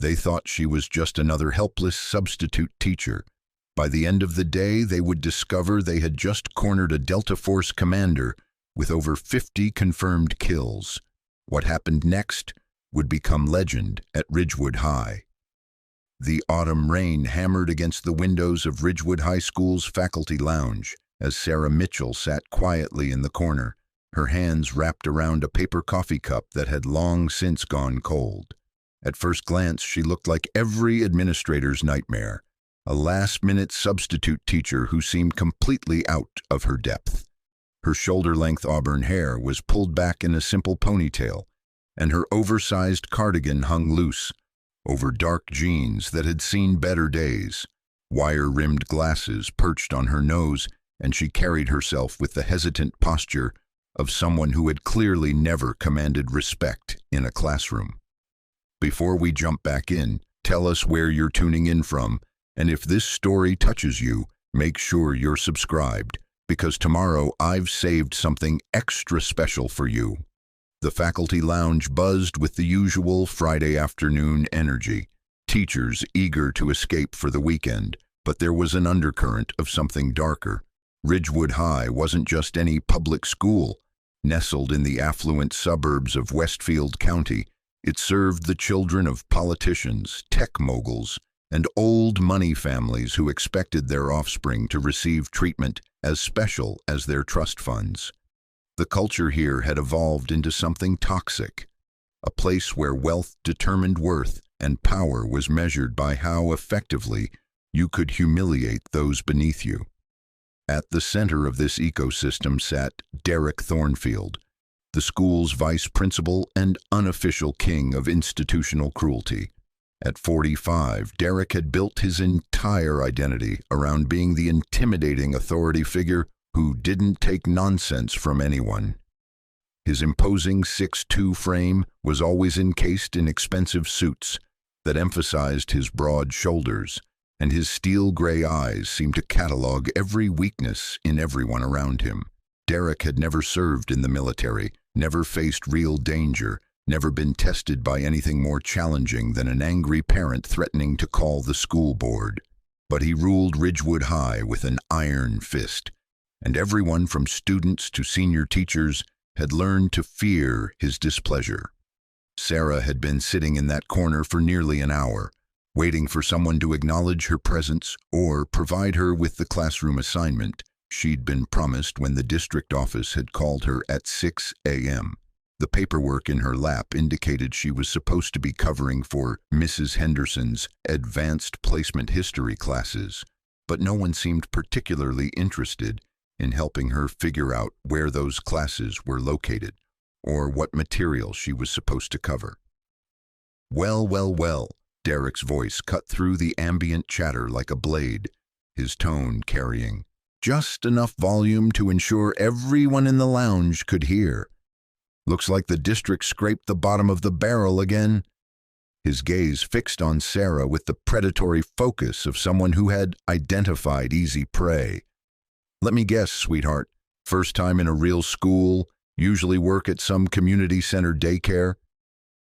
They thought she was just another helpless substitute teacher. By the end of the day, they would discover they had just cornered a Delta Force commander with over 50 confirmed kills. What happened next would become legend at Ridgewood High. The autumn rain hammered against the windows of Ridgewood High School's faculty lounge as Sarah Mitchell sat quietly in the corner, her hands wrapped around a paper coffee cup that had long since gone cold. At first glance, she looked like every administrator's nightmare, a last-minute substitute teacher who seemed completely out of her depth. Her shoulder-length auburn hair was pulled back in a simple ponytail, and her oversized cardigan hung loose over dark jeans that had seen better days. Wire-rimmed glasses perched on her nose, and she carried herself with the hesitant posture of someone who had clearly never commanded respect in a classroom. Before we jump back in, tell us where you're tuning in from, and if this story touches you, make sure you're subscribed, because tomorrow I've saved something extra special for you. The faculty lounge buzzed with the usual Friday afternoon energy, teachers eager to escape for the weekend, but there was an undercurrent of something darker. Ridgewood High wasn't just any public school. Nestled in the affluent suburbs of Westfield County, it served the children of politicians, tech moguls, and old money families who expected their offspring to receive treatment as special as their trust funds. The culture here had evolved into something toxic, a place where wealth determined worth and power was measured by how effectively you could humiliate those beneath you. At the center of this ecosystem sat Derek Thornfield, the school's vice principal and unofficial king of institutional cruelty. At 45, Derek had built his entire identity around being the intimidating authority figure who didn't take nonsense from anyone. His imposing 6'2" frame was always encased in expensive suits that emphasized his broad shoulders, and his steel-gray eyes seemed to catalog every weakness in everyone around him. Derek had never served in the military, never faced real danger, never been tested by anything more challenging than an angry parent threatening to call the school board. But he ruled Ridgewood High with an iron fist, and everyone from students to senior teachers had learned to fear his displeasure. Sarah had been sitting in that corner for nearly an hour, waiting for someone to acknowledge her presence or provide her with the classroom assignment she'd been promised when the district office had called her at 6 a.m. The paperwork in her lap indicated she was supposed to be covering for Mrs. Henderson's advanced placement history classes, but no one seemed particularly interested in helping her figure out where those classes were located or what material she was supposed to cover. Well, Derek's voice cut through the ambient chatter like a blade, his tone carrying just enough volume to ensure everyone in the lounge could hear. Looks like the district scraped the bottom of the barrel again. His gaze fixed on Sarah with the predatory focus of someone who had identified easy prey. Let me guess, sweetheart, first time in a real school, usually work at some community center daycare?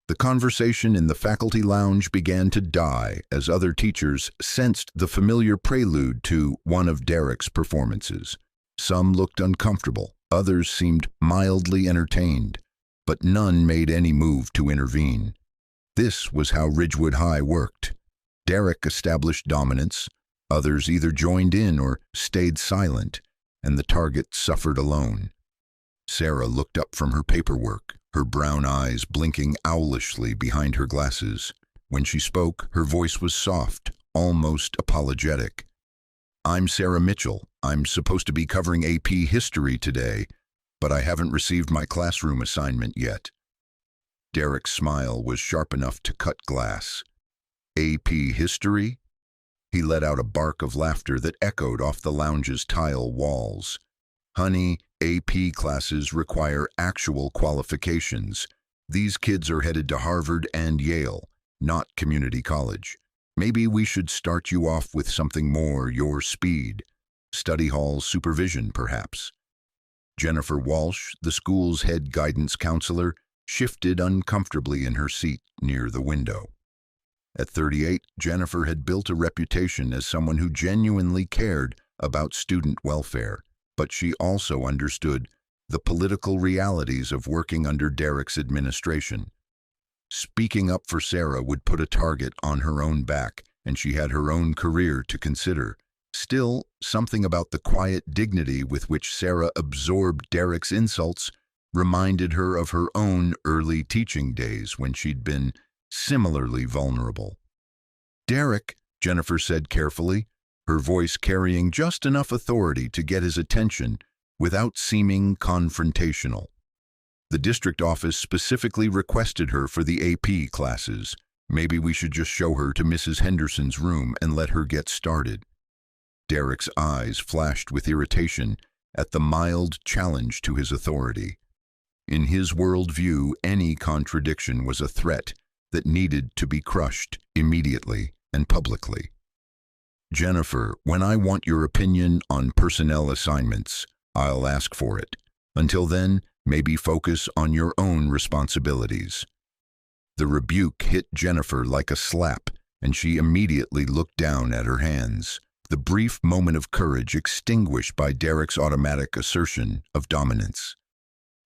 The conversation in the faculty lounge began to die as other teachers sensed the familiar prelude to one of Derek's performances. Some looked uncomfortable, others seemed mildly entertained, but none made any move to intervene. This was how Ridgewood High worked. Derek established dominance, others either joined in or stayed silent, and the target suffered alone. Sarah looked up from her paperwork, her brown eyes blinking owlishly behind her glasses. When she spoke, her voice was soft, almost apologetic. I'm Sarah Mitchell. I'm supposed to be covering AP History today, but I haven't received my classroom assignment yet. Derek's smile was sharp enough to cut glass. AP History? He let out a bark of laughter that echoed off the lounge's tile walls. Honey, AP classes require actual qualifications. These kids are headed to Harvard and Yale, not community college. Maybe we should start you off with something more your speed. Study hall supervision, perhaps. Jennifer Walsh, the school's head guidance counselor, shifted uncomfortably in her seat near the window. At 38, Jennifer had built a reputation as someone who genuinely cared about student welfare, but she also understood the political realities of working under Derek's administration. Speaking up for Sarah would put a target on her own back, and she had her own career to consider. Still, something about the quiet dignity with which Sarah absorbed Derek's insults reminded her of her own early teaching days when she'd been similarly vulnerable. "Derek," Jennifer said carefully, her voice carrying just enough authority to get his attention without seeming confrontational. The district office specifically requested her for the AP classes. Maybe we should just show her to Mrs. Henderson's room and let her get started. Derek's eyes flashed with irritation at the mild challenge to his authority. In his worldview, any contradiction was a threat that needed to be crushed immediately and publicly. "Jennifer, when I want your opinion on personnel assignments, I'll ask for it. Until then, maybe focus on your own responsibilities." The rebuke hit Jennifer like a slap, and she immediately looked down at her hands, the brief moment of courage extinguished by Derek's automatic assertion of dominance.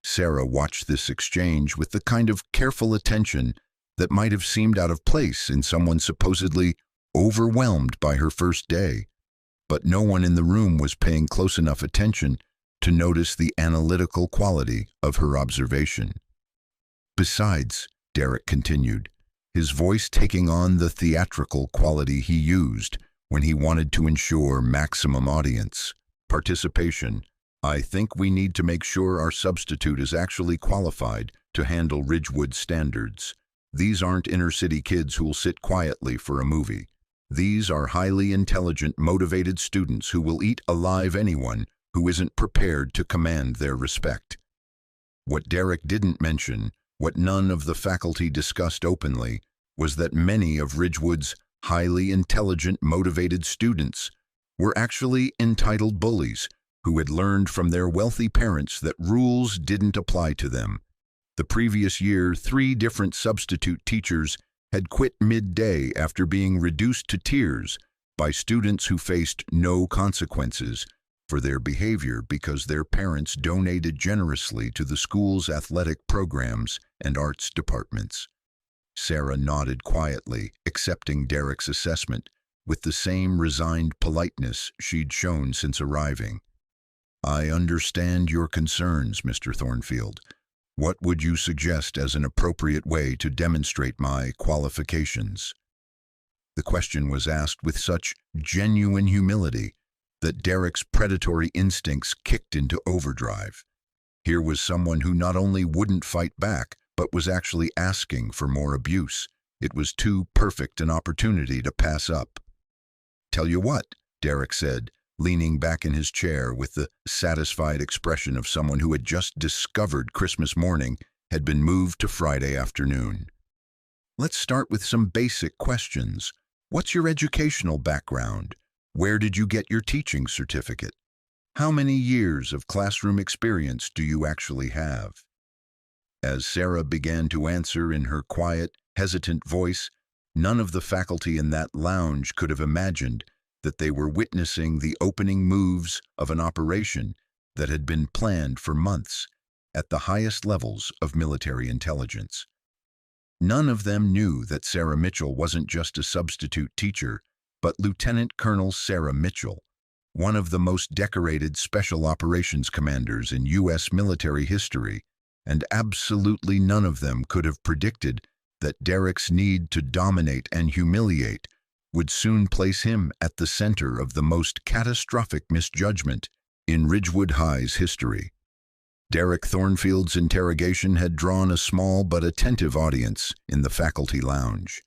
Sarah watched this exchange with the kind of careful attention that might have seemed out of place in someone supposedly overwhelmed by her first day. But no one in the room was paying close enough attention to notice the analytical quality of her observation. "Besides," Derek continued, his voice taking on the theatrical quality he used when he wanted to ensure maximum audience participation, "I think we need to make sure our substitute is actually qualified to handle Ridgewood standards. These aren't inner-city kids who'll sit quietly for a movie. These are highly intelligent, motivated students who will eat alive anyone who isn't prepared to command their respect." What Derek didn't mention, what none of the faculty discussed openly, was that many of Ridgewood's highly intelligent, motivated students were actually entitled bullies who had learned from their wealthy parents that rules didn't apply to them. The previous year, 3 different substitute teachers had quit midday after being reduced to tears by students who faced no consequences for their behavior because their parents donated generously to the school's athletic programs and arts departments. Sarah nodded quietly, accepting Derek's assessment with the same resigned politeness she'd shown since arriving. "I understand your concerns, Mr. Thornfield. What would you suggest as an appropriate way to demonstrate my qualifications?" The question was asked with such genuine humility that Derek's predatory instincts kicked into overdrive. Here was someone who not only wouldn't fight back, but was actually asking for more abuse. It was too perfect an opportunity to pass up. "Tell you what," Derek said, leaning back in his chair with the satisfied expression of someone who had just discovered Christmas morning had been moved to Friday afternoon. "Let's start with some basic questions. What's your educational background? Where did you get your teaching certificate? How many years of classroom experience do you actually have?" As Sarah began to answer in her quiet, hesitant voice, none of the faculty in that lounge could have imagined that they were witnessing the opening moves of an operation that had been planned for months at the highest levels of military intelligence. None of them knew that Sarah Mitchell wasn't just a substitute teacher, but Lieutenant Colonel Sarah Mitchell, one of the most decorated special operations commanders in U.S. military history, and absolutely none of them could have predicted that Derek's need to dominate and humiliate would soon place him at the center of the most catastrophic misjudgment in Ridgewood High's history. Derek Thornfield's interrogation had drawn a small but attentive audience in the faculty lounge.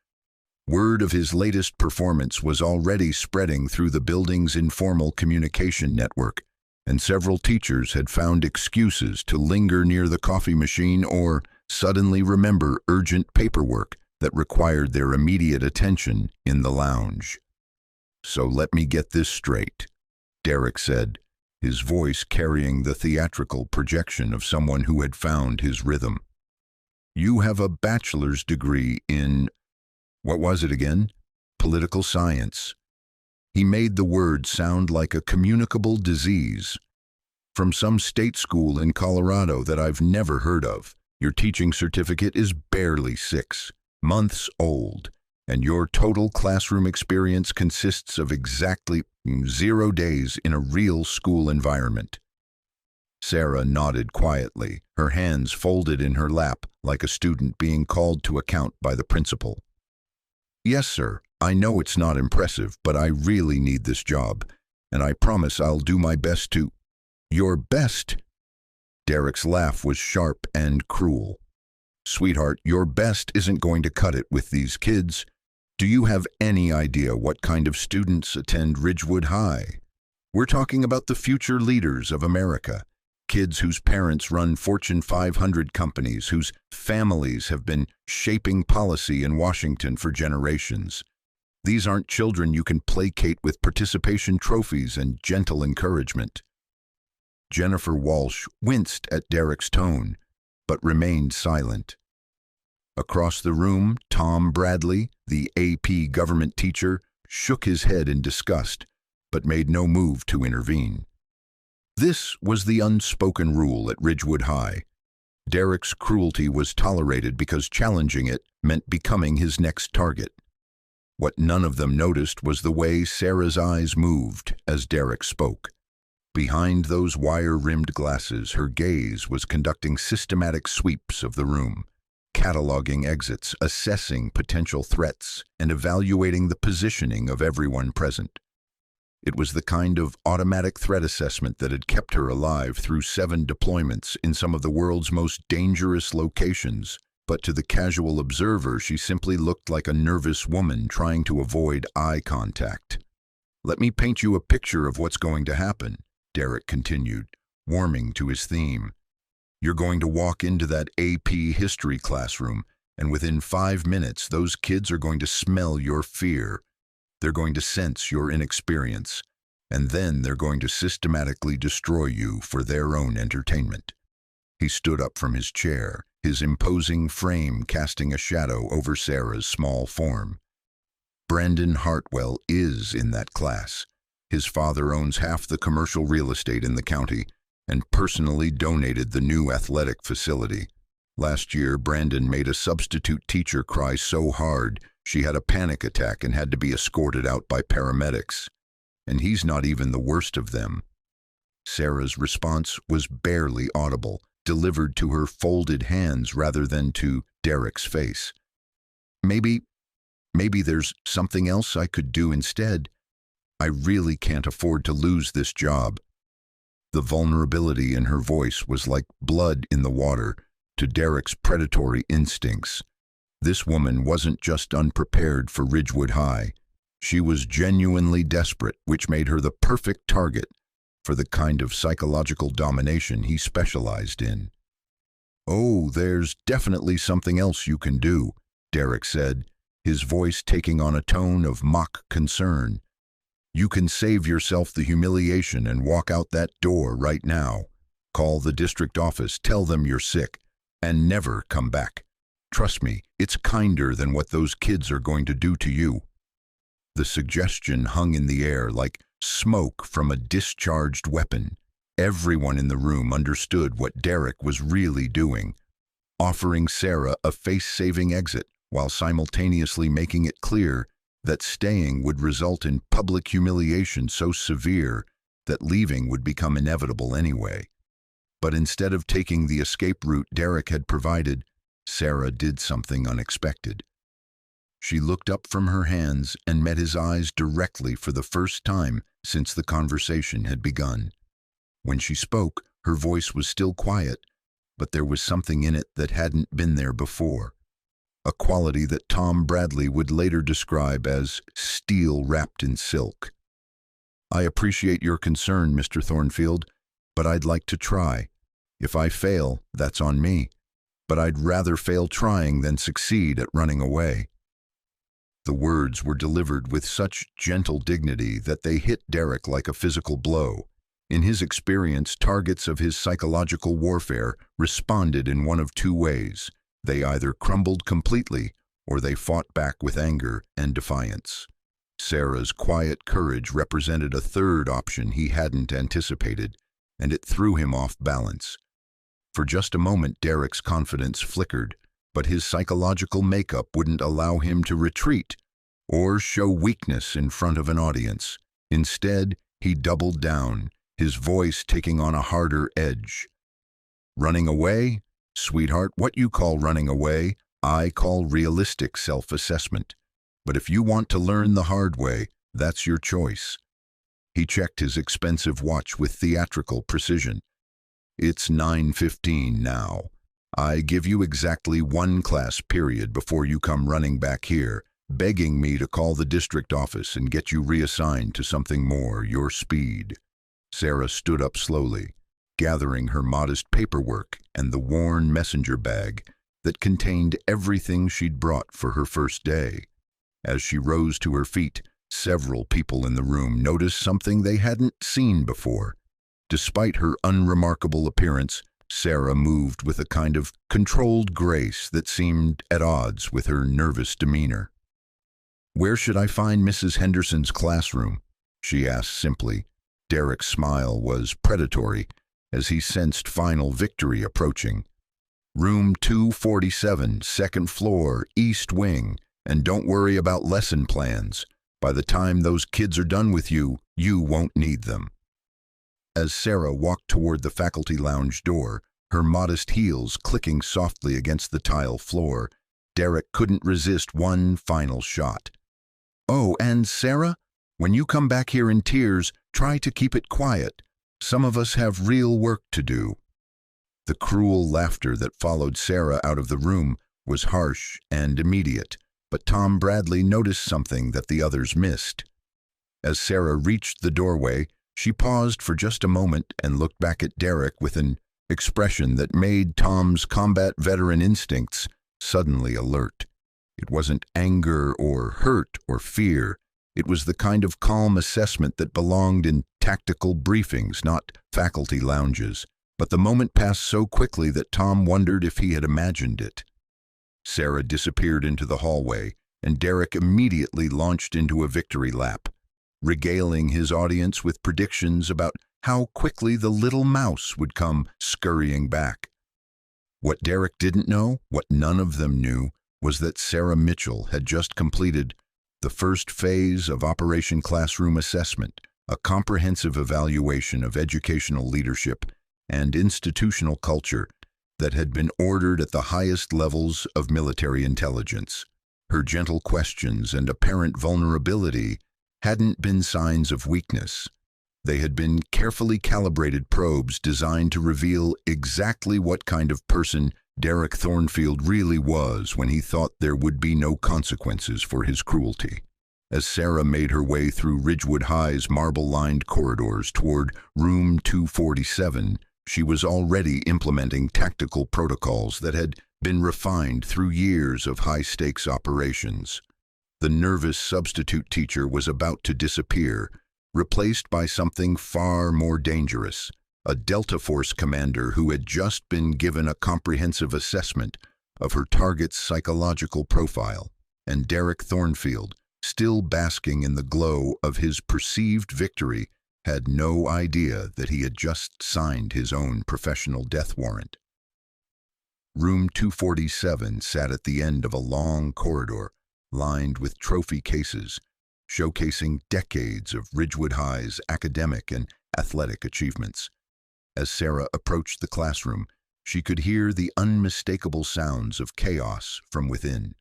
Word of his latest performance was already spreading through the building's informal communication network, and several teachers had found excuses to linger near the coffee machine or suddenly remember urgent paperwork that required their immediate attention in the lounge. "So let me get this straight," Derek said, his voice carrying the theatrical projection of someone who had found his rhythm. "You have a bachelor's degree in What was it again? Political science. He made the word sound like a communicable disease. From some state school in Colorado that I've never heard of. Your teaching certificate is barely 6 months old, and your total classroom experience consists of exactly 0 days in a real school environment. Sarah nodded quietly, her hands folded in her lap like a student being called to account by the principal. Yes, sir, I know it's not impressive, but I really need this job, and I promise I'll do my best to... Your best? Derek's laugh was sharp and cruel. Sweetheart, your best isn't going to cut it with these kids. Do you have any idea what kind of students attend Ridgewood High? We're talking about the future leaders of America. Kids whose parents run Fortune 500 companies, whose families have been shaping policy in Washington for generations. These aren't children you can placate with participation trophies and gentle encouragement. Jennifer Walsh winced at Derek's tone, but remained silent. Across the room, Tom Bradley, the AP government teacher, shook his head in disgust, but made no move to intervene. This was the unspoken rule at Ridgewood High. Derek's cruelty was tolerated because challenging it meant becoming his next target. What none of them noticed was the way Sarah's eyes moved as Derek spoke. Behind those wire-rimmed glasses, her gaze was conducting systematic sweeps of the room, cataloging exits, assessing potential threats, and evaluating the positioning of everyone present. It was the kind of automatic threat assessment that had kept her alive through 7 deployments in some of the world's most dangerous locations, but to the casual observer, she simply looked like a nervous woman trying to avoid eye contact. Let me paint you a picture of what's going to happen, Derek continued, warming to his theme. You're going to walk into that AP history classroom, and within 5 minutes, those kids are going to smell your fear. They're going to sense your inexperience, and then they're going to systematically destroy you for their own entertainment. He stood up from his chair, his imposing frame casting a shadow over Sarah's small form. Brandon Hartwell is in that class. His father owns half the commercial real estate in the county and personally donated the new athletic facility. Last year, Brandon made a substitute teacher cry so hard she had a panic attack and had to be escorted out by paramedics. And he's not even the worst of them. Sarah's response was barely audible, delivered to her folded hands rather than to Derek's face. Maybe there's something else I could do instead. I really can't afford to lose this job. The vulnerability in her voice was like blood in the water to Derek's predatory instincts. This woman wasn't just unprepared for Ridgewood High. She was genuinely desperate, which made her the perfect target for the kind of psychological domination he specialized in. Oh, there's definitely something else you can do, Derek said, his voice taking on a tone of mock concern. You can save yourself the humiliation and walk out that door right now. Call the district office, tell them you're sick, and never come back. Trust me, it's kinder than what those kids are going to do to you. The suggestion hung in the air like smoke from a discharged weapon. Everyone in the room understood what Derek was really doing, offering Sarah a face-saving exit while simultaneously making it clear that staying would result in public humiliation so severe that leaving would become inevitable anyway. But instead of taking the escape route Derek had provided, Sarah did something unexpected. She looked up from her hands and met his eyes directly for the first time since the conversation had begun. When she spoke, her voice was still quiet, but there was something in it that hadn't been there before. A quality that Tom Bradley would later describe as steel wrapped in silk. I appreciate your concern, Mr. Thornfield, but I'd like to try. If I fail, that's on me, but I'd rather fail trying than succeed at running away. The words were delivered with such gentle dignity that they hit Derek like a physical blow. In his experience, targets of his psychological warfare responded in one of two ways. They either crumbled completely or they fought back with anger and defiance. Sarah's quiet courage represented a third option he hadn't anticipated, and it threw him off balance. For just a moment, Derek's confidence flickered, but his psychological makeup wouldn't allow him to retreat or show weakness in front of an audience. Instead, he doubled down, his voice taking on a harder edge. "Running away? Sweetheart, what you call running away, I call realistic self-assessment. But if you want to learn the hard way, that's your choice." He checked his expensive watch with theatrical precision. "It's 9:15 now. I give you exactly one class period before you come running back here, begging me to call the district office and get you reassigned to something more your speed." Sarah stood up slowly, gathering her modest paperwork and the worn messenger bag that contained everything she'd brought for her first day. As she rose to her feet, several people in the room noticed something they hadn't seen before. Despite her unremarkable appearance, Sarah moved with a kind of controlled grace that seemed at odds with her nervous demeanor. "Where should I find Mrs. Henderson's classroom?" she asked simply. Derek's smile was predatory as he sensed final victory approaching. "Room 247, second floor, east wing, and don't worry about lesson plans. By the time those kids are done with you, you won't need them." As Sarah walked toward the faculty lounge door, her modest heels clicking softly against the tile floor, Derek couldn't resist one final shot. "Oh, and Sarah, when you come back here in tears, try to keep it quiet. Some of us have real work to do." The cruel laughter that followed Sarah out of the room was harsh and immediate, but Tom Bradley noticed something that the others missed. As Sarah reached the doorway, she paused for just a moment and looked back at Derek with an expression that made Tom's combat veteran instincts suddenly alert. It wasn't anger or hurt or fear. It was the kind of calm assessment that belonged in tactical briefings, not faculty lounges. But the moment passed so quickly that Tom wondered if he had imagined it. Sarah disappeared into the hallway, and Derek immediately launched into a victory lap, regaling his audience with predictions about how quickly the little mouse would come scurrying back. What Derek didn't know, what none of them knew, was that Sarah Mitchell had just completed the first phase of Operation Classroom Assessment, a comprehensive evaluation of educational leadership and institutional culture that had been ordered at the highest levels of military intelligence. Her gentle questions and apparent vulnerability hadn't been signs of weakness. They had been carefully calibrated probes designed to reveal exactly what kind of person Derek Thornfield really was when he thought there would be no consequences for his cruelty. As Sarah made her way through Ridgewood High's marble-lined corridors toward room 247, she was already implementing tactical protocols that had been refined through years of high-stakes operations. The nervous substitute teacher was about to disappear, replaced by something far more dangerous, a Delta Force commander who had just been given a comprehensive assessment of her target's psychological profile, and Derek Thornfield, still basking in the glow of his perceived victory, had no idea that he had just signed his own professional death warrant. Room 247 sat at the end of a long corridor, lined with trophy cases, showcasing decades of Ridgewood High's academic and athletic achievements. As Sarah approached the classroom, she could hear the unmistakable sounds of chaos from within.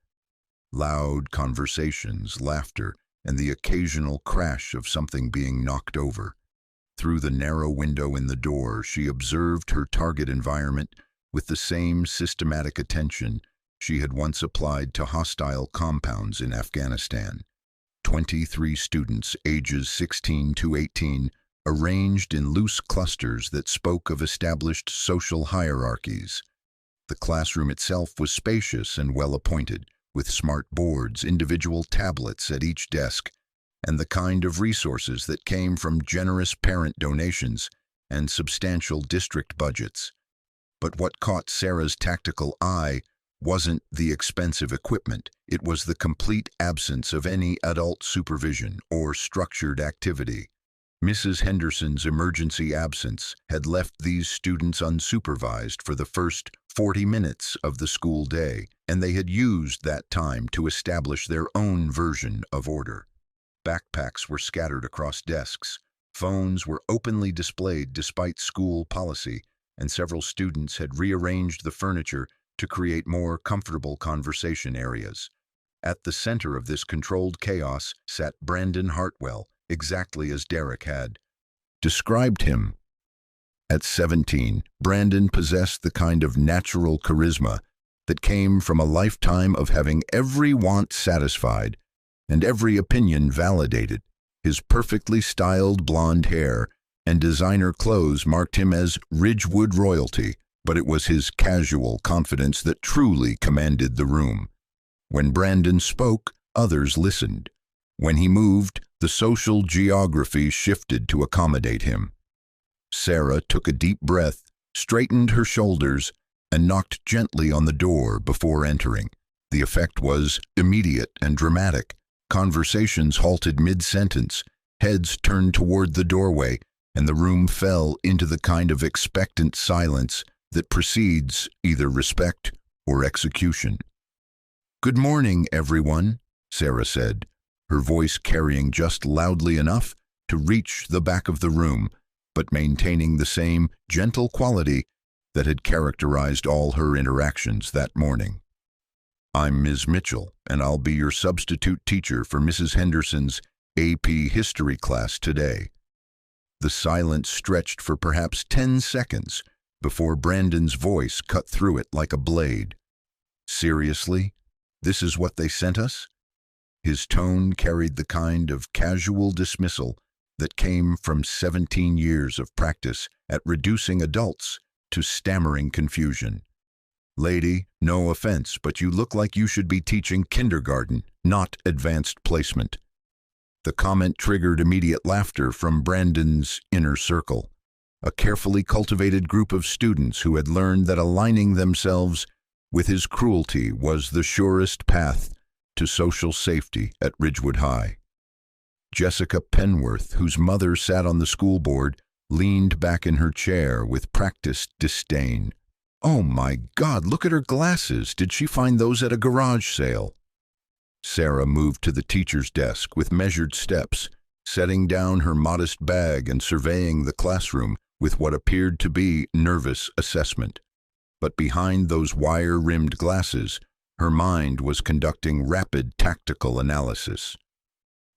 Loud conversations, laughter, and the occasional crash of something being knocked over. Through the narrow window in the door, she observed her target environment with the same systematic attention she had once applied to hostile compounds in Afghanistan. 23 students, ages 16 to 18, arranged in loose clusters that spoke of established social hierarchies. The classroom itself was spacious and well-appointed, with smart boards, individual tablets at each desk, and the kind of resources that came from generous parent donations and substantial district budgets. But what caught Sarah's tactical eye wasn't the expensive equipment, it was the complete absence of any adult supervision or structured activity. Mrs. Henderson's emergency absence had left these students unsupervised for the first 40 minutes of the school day, and they had used that time to establish their own version of order. Backpacks were scattered across desks, phones were openly displayed despite school policy, and several students had rearranged the furniture to create more comfortable conversation areas. At the center of this controlled chaos sat Brandon Hartwell, exactly as Derek had described him. At 17, Brandon possessed the kind of natural charisma that came from a lifetime of having every want satisfied and every opinion validated. His perfectly styled blonde hair and designer clothes marked him as Ridgewood royalty, but it was his casual confidence that truly commanded the room. When Brandon spoke, others listened. When he moved, the social geography shifted to accommodate him. Sarah took a deep breath, straightened her shoulders, and knocked gently on the door before entering. The effect was immediate and dramatic. Conversations halted mid-sentence, heads turned toward the doorway, and the room fell into the kind of expectant silence that precedes either respect or execution. "Good morning, everyone," Sarah said, her voice carrying just loudly enough to reach the back of the room, but maintaining the same gentle quality that had characterized all her interactions that morning. "I'm Ms. Mitchell, and I'll be your substitute teacher for Mrs. Henderson's AP History class today." The silence stretched for perhaps 10 seconds before Brandon's voice cut through it like a blade. "Seriously? This is what they sent us?" His tone carried the kind of casual dismissal that came from 17 years of practice at reducing adults to stammering confusion. "Lady, no offense, but you look like you should be teaching kindergarten, not advanced placement." The comment triggered immediate laughter from Brandon's inner circle, a carefully cultivated group of students who had learned that aligning themselves with his cruelty was the surest path to social safety at Ridgewood High. Jessica Penworth, whose mother sat on the school board, leaned back in her chair with practiced disdain. "Oh my God, look at her glasses. Did she find those at a garage sale?" Sarah moved to the teacher's desk with measured steps, setting down her modest bag and surveying the classroom with what appeared to be nervous assessment. But behind those wire-rimmed glasses, her mind was conducting rapid tactical analysis.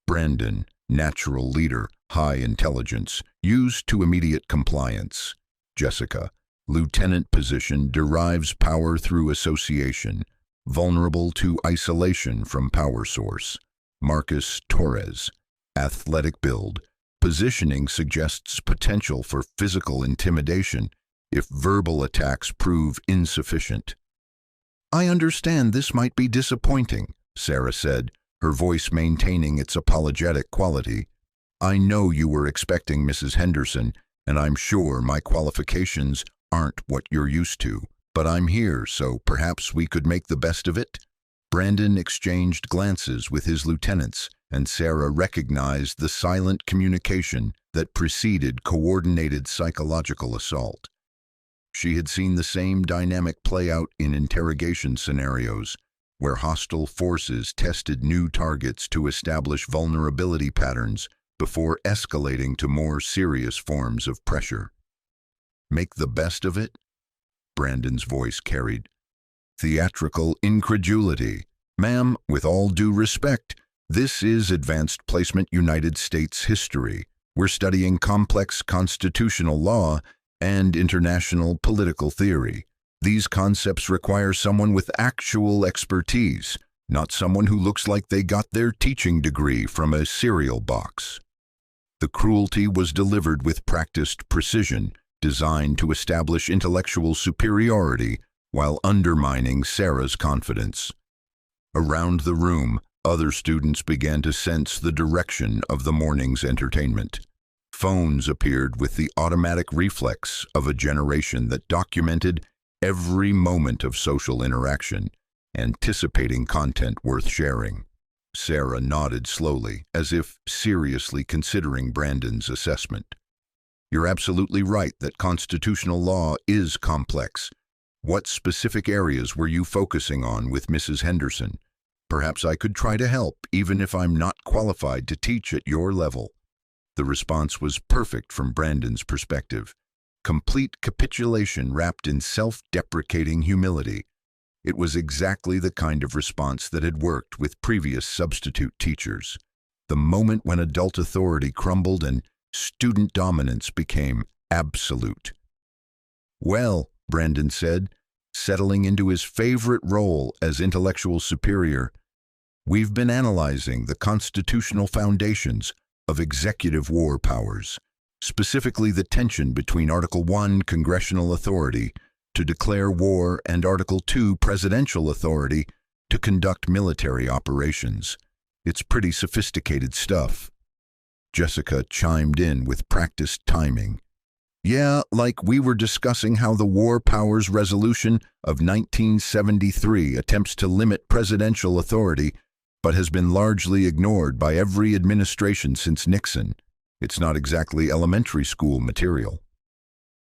Brandon, natural leader, high intelligence, used to immediate compliance. Jessica, lieutenant position, derives power through association, vulnerable to isolation from power source. Marcus Torres, athletic build, positioning suggests potential for physical intimidation if verbal attacks prove insufficient. "I understand this might be disappointing," Sarah said, her voice maintaining its apologetic quality. "I know you were expecting Mrs. Henderson, and I'm sure my qualifications aren't what you're used to, but I'm here, so perhaps we could make the best of it." Brandon exchanged glances with his lieutenants, and Sarah recognized the silent communication that preceded coordinated psychological assault. She had seen the same dynamic play out in interrogation scenarios, where hostile forces tested new targets to establish vulnerability patterns before escalating to more serious forms of pressure. "Make the best of it?" Brandon's voice carried theatrical incredulity. "Ma'am, with all due respect, this is advanced placement United States history. We're studying complex constitutional law and international political theory. These concepts require someone with actual expertise, not someone who looks like they got their teaching degree from a cereal box." The cruelty was delivered with practiced precision, designed to establish intellectual superiority while undermining Sarah's confidence. Around the room, other students began to sense the direction of the morning's entertainment. Phones appeared with the automatic reflex of a generation that documented every moment of social interaction, anticipating content worth sharing. Sarah nodded slowly, as if seriously considering Brandon's assessment. You're absolutely right that constitutional law is complex. What specific areas were you focusing on with Mrs. Henderson? Perhaps I could try to help, even if I'm not qualified to teach at your level. The response was perfect from Brandon's perspective. Complete capitulation wrapped in self-deprecating humility. It was exactly the kind of response that had worked with previous substitute teachers. The moment when adult authority crumbled and student dominance became absolute. Well, Brandon said, settling into his favorite role as intellectual superior, we've been analyzing the constitutional foundations of executive war powers, specifically the tension between Article 1 congressional authority to declare war and Article 2 presidential authority to conduct military operations. It's pretty sophisticated stuff. Jessica chimed in with practiced timing. Yeah, like we were discussing how the War Powers Resolution of 1973 attempts to limit presidential authority, but has been largely ignored by every administration since Nixon. It's not exactly elementary school material.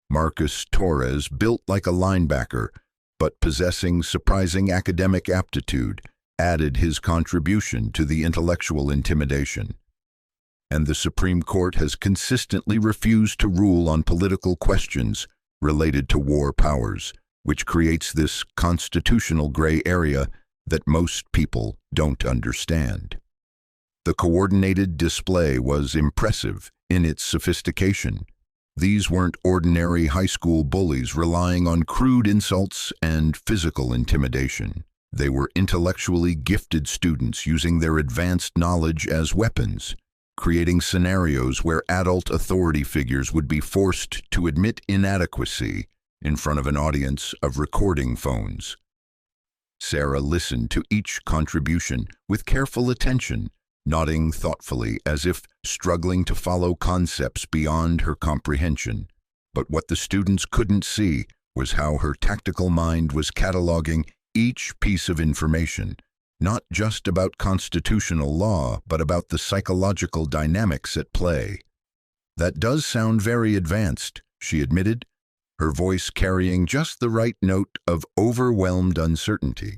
Marcus Torres, built like a linebacker, but possessing surprising academic aptitude, added his contribution to the intellectual intimidation. And the Supreme Court has consistently refused to rule on political questions related to war powers, which creates this constitutional gray area that most people don't understand. The coordinated display was impressive in its sophistication. These weren't ordinary high school bullies relying on crude insults and physical intimidation. They were intellectually gifted students using their advanced knowledge as weapons, creating scenarios where adult authority figures would be forced to admit inadequacy in front of an audience of recording phones. Sarah listened to each contribution with careful attention, nodding thoughtfully as if struggling to follow concepts beyond her comprehension. But what the students couldn't see was how her tactical mind was cataloging each piece of information, not just about constitutional law, but about the psychological dynamics at play. That does sound very advanced, she admitted, her voice carrying just the right note of overwhelmed uncertainty.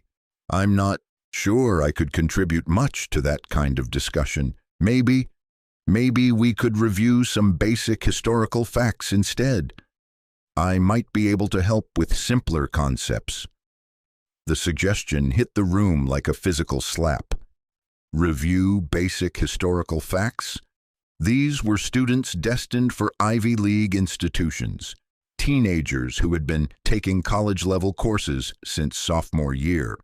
I'm not sure I could contribute much to that kind of discussion. Maybe we could review some basic historical facts instead. I might be able to help with simpler concepts. The suggestion hit the room like a physical slap. Review basic historical facts? These were students destined for Ivy League institutions, teenagers who had been taking college-level courses since sophomore year.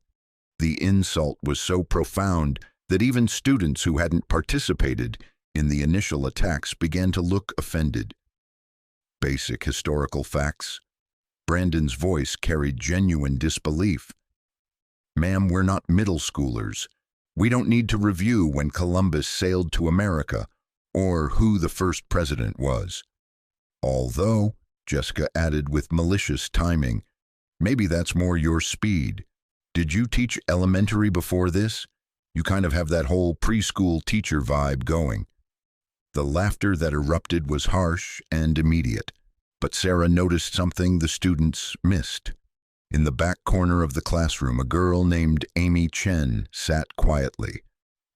The insult was so profound that even students who hadn't participated in the initial attacks began to look offended. Basic historical facts? Brandon's voice carried genuine disbelief. Ma'am, we're not middle schoolers. We don't need to review when Columbus sailed to America or who the first president was. Although, Jessica added with malicious timing, maybe that's more your speed. Did you teach elementary before this? You kind of have that whole preschool teacher vibe going. The laughter that erupted was harsh and immediate, but Sarah noticed something the students missed. In the back corner of the classroom, a girl named Amy Chen sat quietly,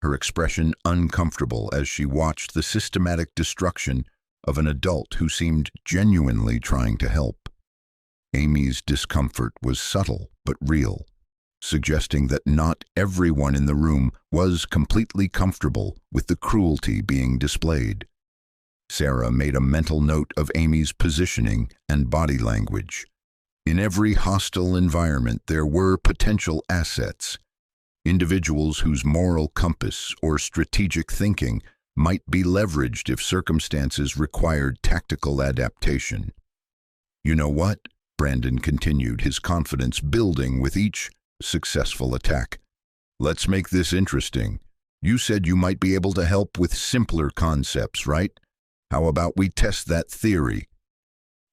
her expression uncomfortable as she watched the systematic destruction of an adult who seemed genuinely trying to help. Amy's discomfort was subtle but real, suggesting that not everyone in the room was completely comfortable with the cruelty being displayed. Sarah made a mental note of Amy's positioning and body language. In every hostile environment, there were potential assets, individuals whose moral compass or strategic thinking might be leveraged if circumstances required tactical adaptation. You know what? Brandon continued, his confidence building with each successful attack. Let's make this interesting. You said you might be able to help with simpler concepts, right? How about we test that theory?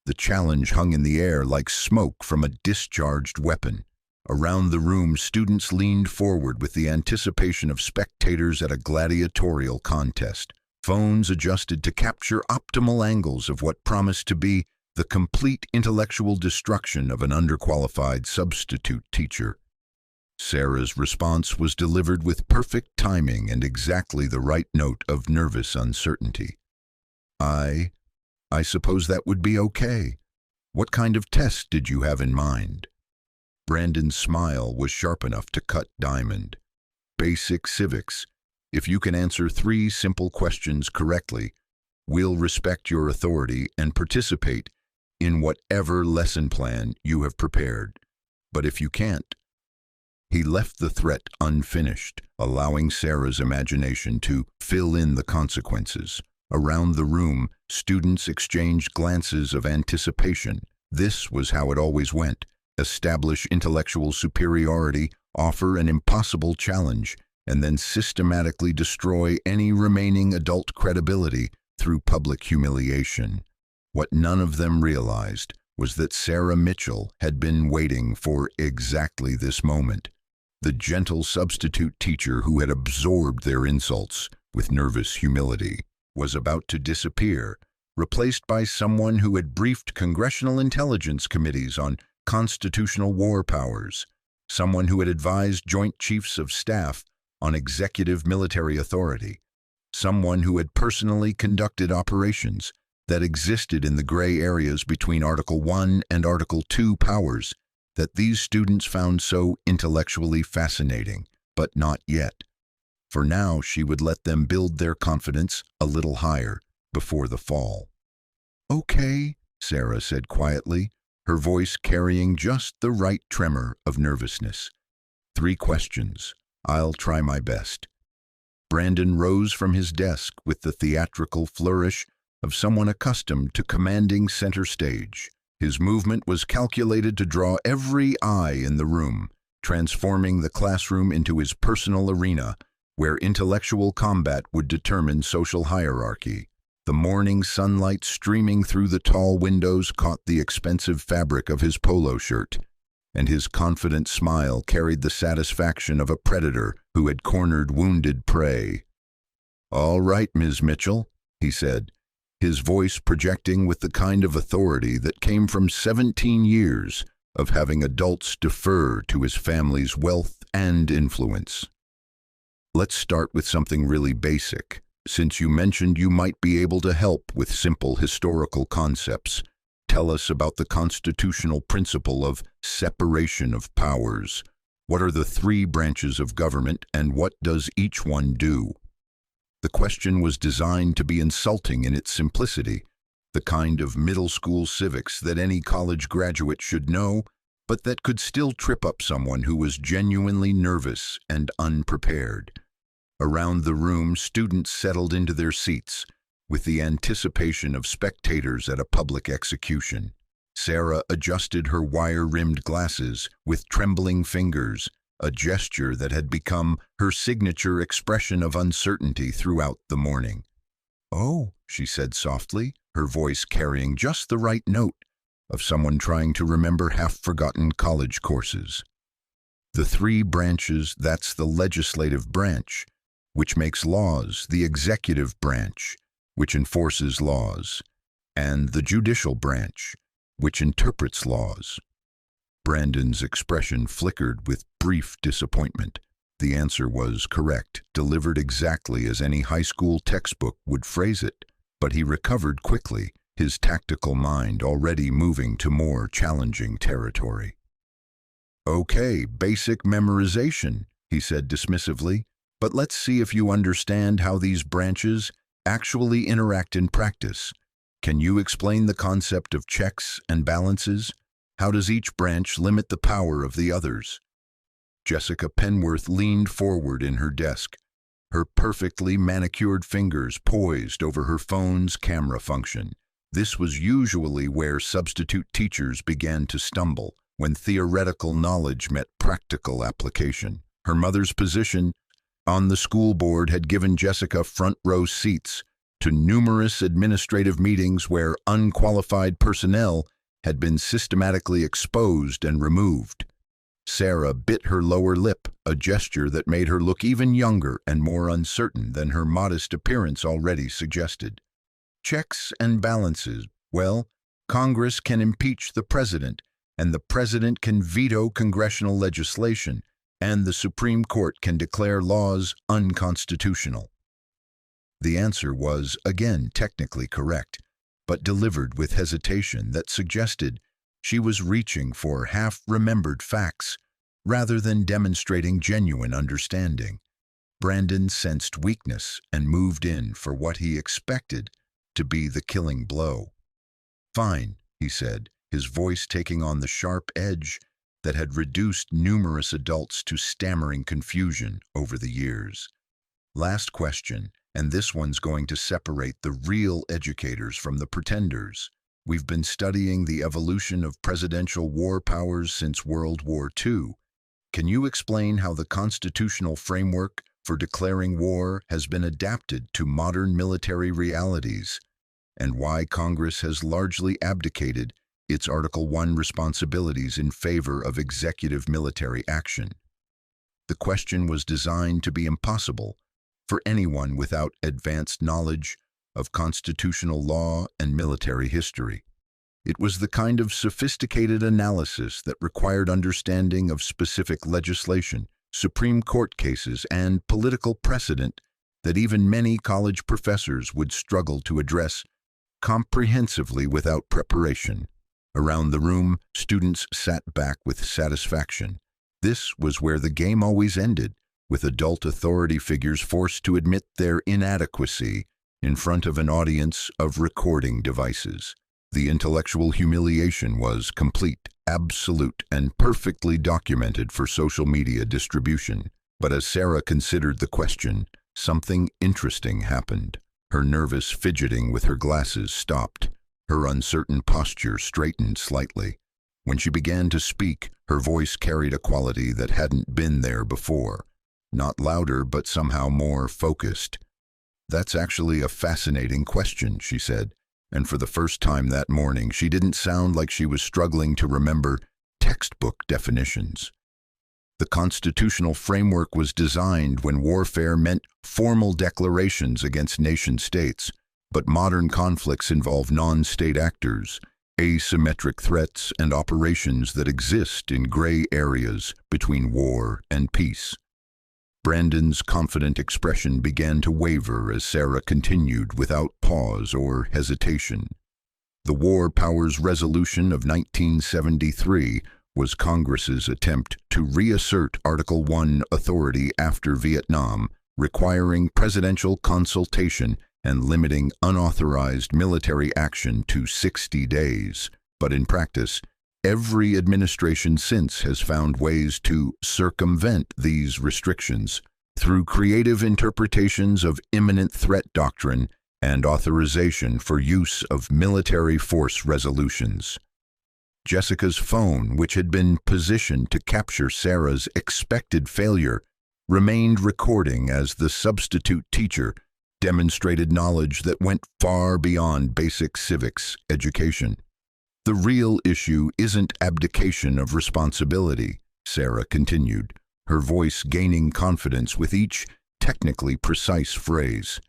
The challenge hung in the air like smoke from a discharged weapon. Around the room, students leaned forward with the anticipation of spectators at a gladiatorial contest. Phones adjusted to capture optimal angles of what promised to be the complete intellectual destruction of an underqualified substitute teacher. Sarah's response was delivered with perfect timing and exactly the right note of nervous uncertainty. I suppose that would be okay. What kind of test did you have in mind? Brandon's smile was sharp enough to cut diamond. Basic civics. If you can answer 3 simple questions correctly, we'll respect your authority and participate in whatever lesson plan you have prepared. But if you can't, he left the threat unfinished, allowing Sarah's imagination to fill in the consequences. Around the room, students exchanged glances of anticipation. This was how it always went. Establish intellectual superiority, offer an impossible challenge, and then systematically destroy any remaining adult credibility through public humiliation. What none of them realized was that Sarah Mitchell had been waiting for exactly this moment. The gentle substitute teacher who had absorbed their insults with nervous humility was about to disappear, replaced by someone who had briefed congressional intelligence committees on constitutional war powers, someone who had advised Joint Chiefs of Staff on executive military authority, someone who had personally conducted operations that existed in the gray areas between Article 1 and Article 2 powers that these students found so intellectually fascinating, but not yet. For now, she would let them build their confidence a little higher before the fall. "Okay," Sarah said quietly, her voice carrying just the right tremor of nervousness. 3 questions. I'll try my best. Brandon rose from his desk with the theatrical flourish of someone accustomed to commanding center stage. His movement was calculated to draw every eye in the room, transforming the classroom into his personal arena, where intellectual combat would determine social hierarchy. The morning sunlight streaming through the tall windows caught the expensive fabric of his polo shirt, and his confident smile carried the satisfaction of a predator who had cornered wounded prey. "All right, Ms. Mitchell," he said, his voice projecting with the kind of authority that came from 17 years of having adults defer to his family's wealth and influence. "Let's start with something really basic. Since you mentioned you might be able to help with simple historical concepts, tell us about the constitutional principle of separation of powers. What are the 3 branches of government, and what does each one do?" The question was designed to be insulting in its simplicity, the kind of middle school civics that any college graduate should know, but that could still trip up someone who was genuinely nervous and unprepared. Around the room, students settled into their seats, with the anticipation of spectators at a public execution. Sarah adjusted her wire-rimmed glasses with trembling fingers, a gesture that had become her signature expression of uncertainty throughout the morning. "Oh," she said softly, her voice carrying just the right note of someone trying to remember half-forgotten college courses. "The 3 branches, that's the legislative branch, which makes laws, the executive branch, which enforces laws, and the judicial branch, which interprets laws." Brandon's expression flickered with brief disappointment. The answer was correct, delivered exactly as any high school textbook would phrase it, but he recovered quickly, his tactical mind already moving to more challenging territory. "Okay, basic memorization," he said dismissively, "but let's see if you understand how these branches actually interact in practice. Can you explain the concept of checks and balances? How does each branch limit the power of the others?" Jessica Penworth leaned forward in her desk, her perfectly manicured fingers poised over her phone's camera function. This was usually where substitute teachers began to stumble, when theoretical knowledge met practical application. Her mother's position on the school board had given Jessica front row seats to numerous administrative meetings where unqualified personnel had been systematically exposed and removed. Sarah bit her lower lip, a gesture that made her look even younger and more uncertain than her modest appearance already suggested. Checks and balances. Well, Congress can impeach the president, and the president can veto congressional legislation, and the Supreme Court can declare laws unconstitutional. The answer was, again, technically correct, but delivered with hesitation that suggested she was reaching for half-remembered facts rather than demonstrating genuine understanding. Brandon sensed weakness and moved in for what he expected to be the killing blow. "Fine," he said, his voice taking on the sharp edge that had reduced numerous adults to stammering confusion over the years. "Last question, and this one's going to separate the real educators from the pretenders. We've been studying the evolution of presidential war powers since World War II. Can you explain how the constitutional framework for declaring war has been adapted to modern military realities, and why Congress has largely abdicated its Article I responsibilities in favor of executive military action?" The question was designed to be impossible for anyone without advanced knowledge of constitutional law and military history. It was the kind of sophisticated analysis that required understanding of specific legislation, Supreme Court cases, and political precedent that even many college professors would struggle to address comprehensively without preparation. Around the room, students sat back with satisfaction. This was where the game always ended, with adult authority figures forced to admit their inadequacy in front of an audience of recording devices. The intellectual humiliation was complete, absolute, and perfectly documented for social media distribution. But as Sarah considered the question, something interesting happened. Her nervous fidgeting with her glasses stopped. Her uncertain posture straightened slightly. When she began to speak, her voice carried a quality that hadn't been there before. Not louder, but somehow more focused. "That's actually a fascinating question," she said, and for the first time that morning, she didn't sound like she was struggling to remember textbook definitions. The constitutional framework was designed when warfare meant formal declarations against nation-states, but modern conflicts involve non-state actors, asymmetric threats, and operations that exist in gray areas between war and peace. Brandon's confident expression began to waver as Sarah continued without pause or hesitation. The War Powers Resolution of 1973 was Congress's attempt to reassert Article I authority after Vietnam, requiring presidential consultation and limiting unauthorized military action to 60 days. But in practice, every administration since has found ways to circumvent these restrictions through creative interpretations of imminent threat doctrine and authorization for use of military force resolutions. Jessica's phone, which had been positioned to capture Sarah's expected failure, remained recording as the substitute teacher demonstrated knowledge that went far beyond basic civics education. "The real issue isn't abdication of responsibility," Sarah continued, her voice gaining confidence with each technically precise phrase.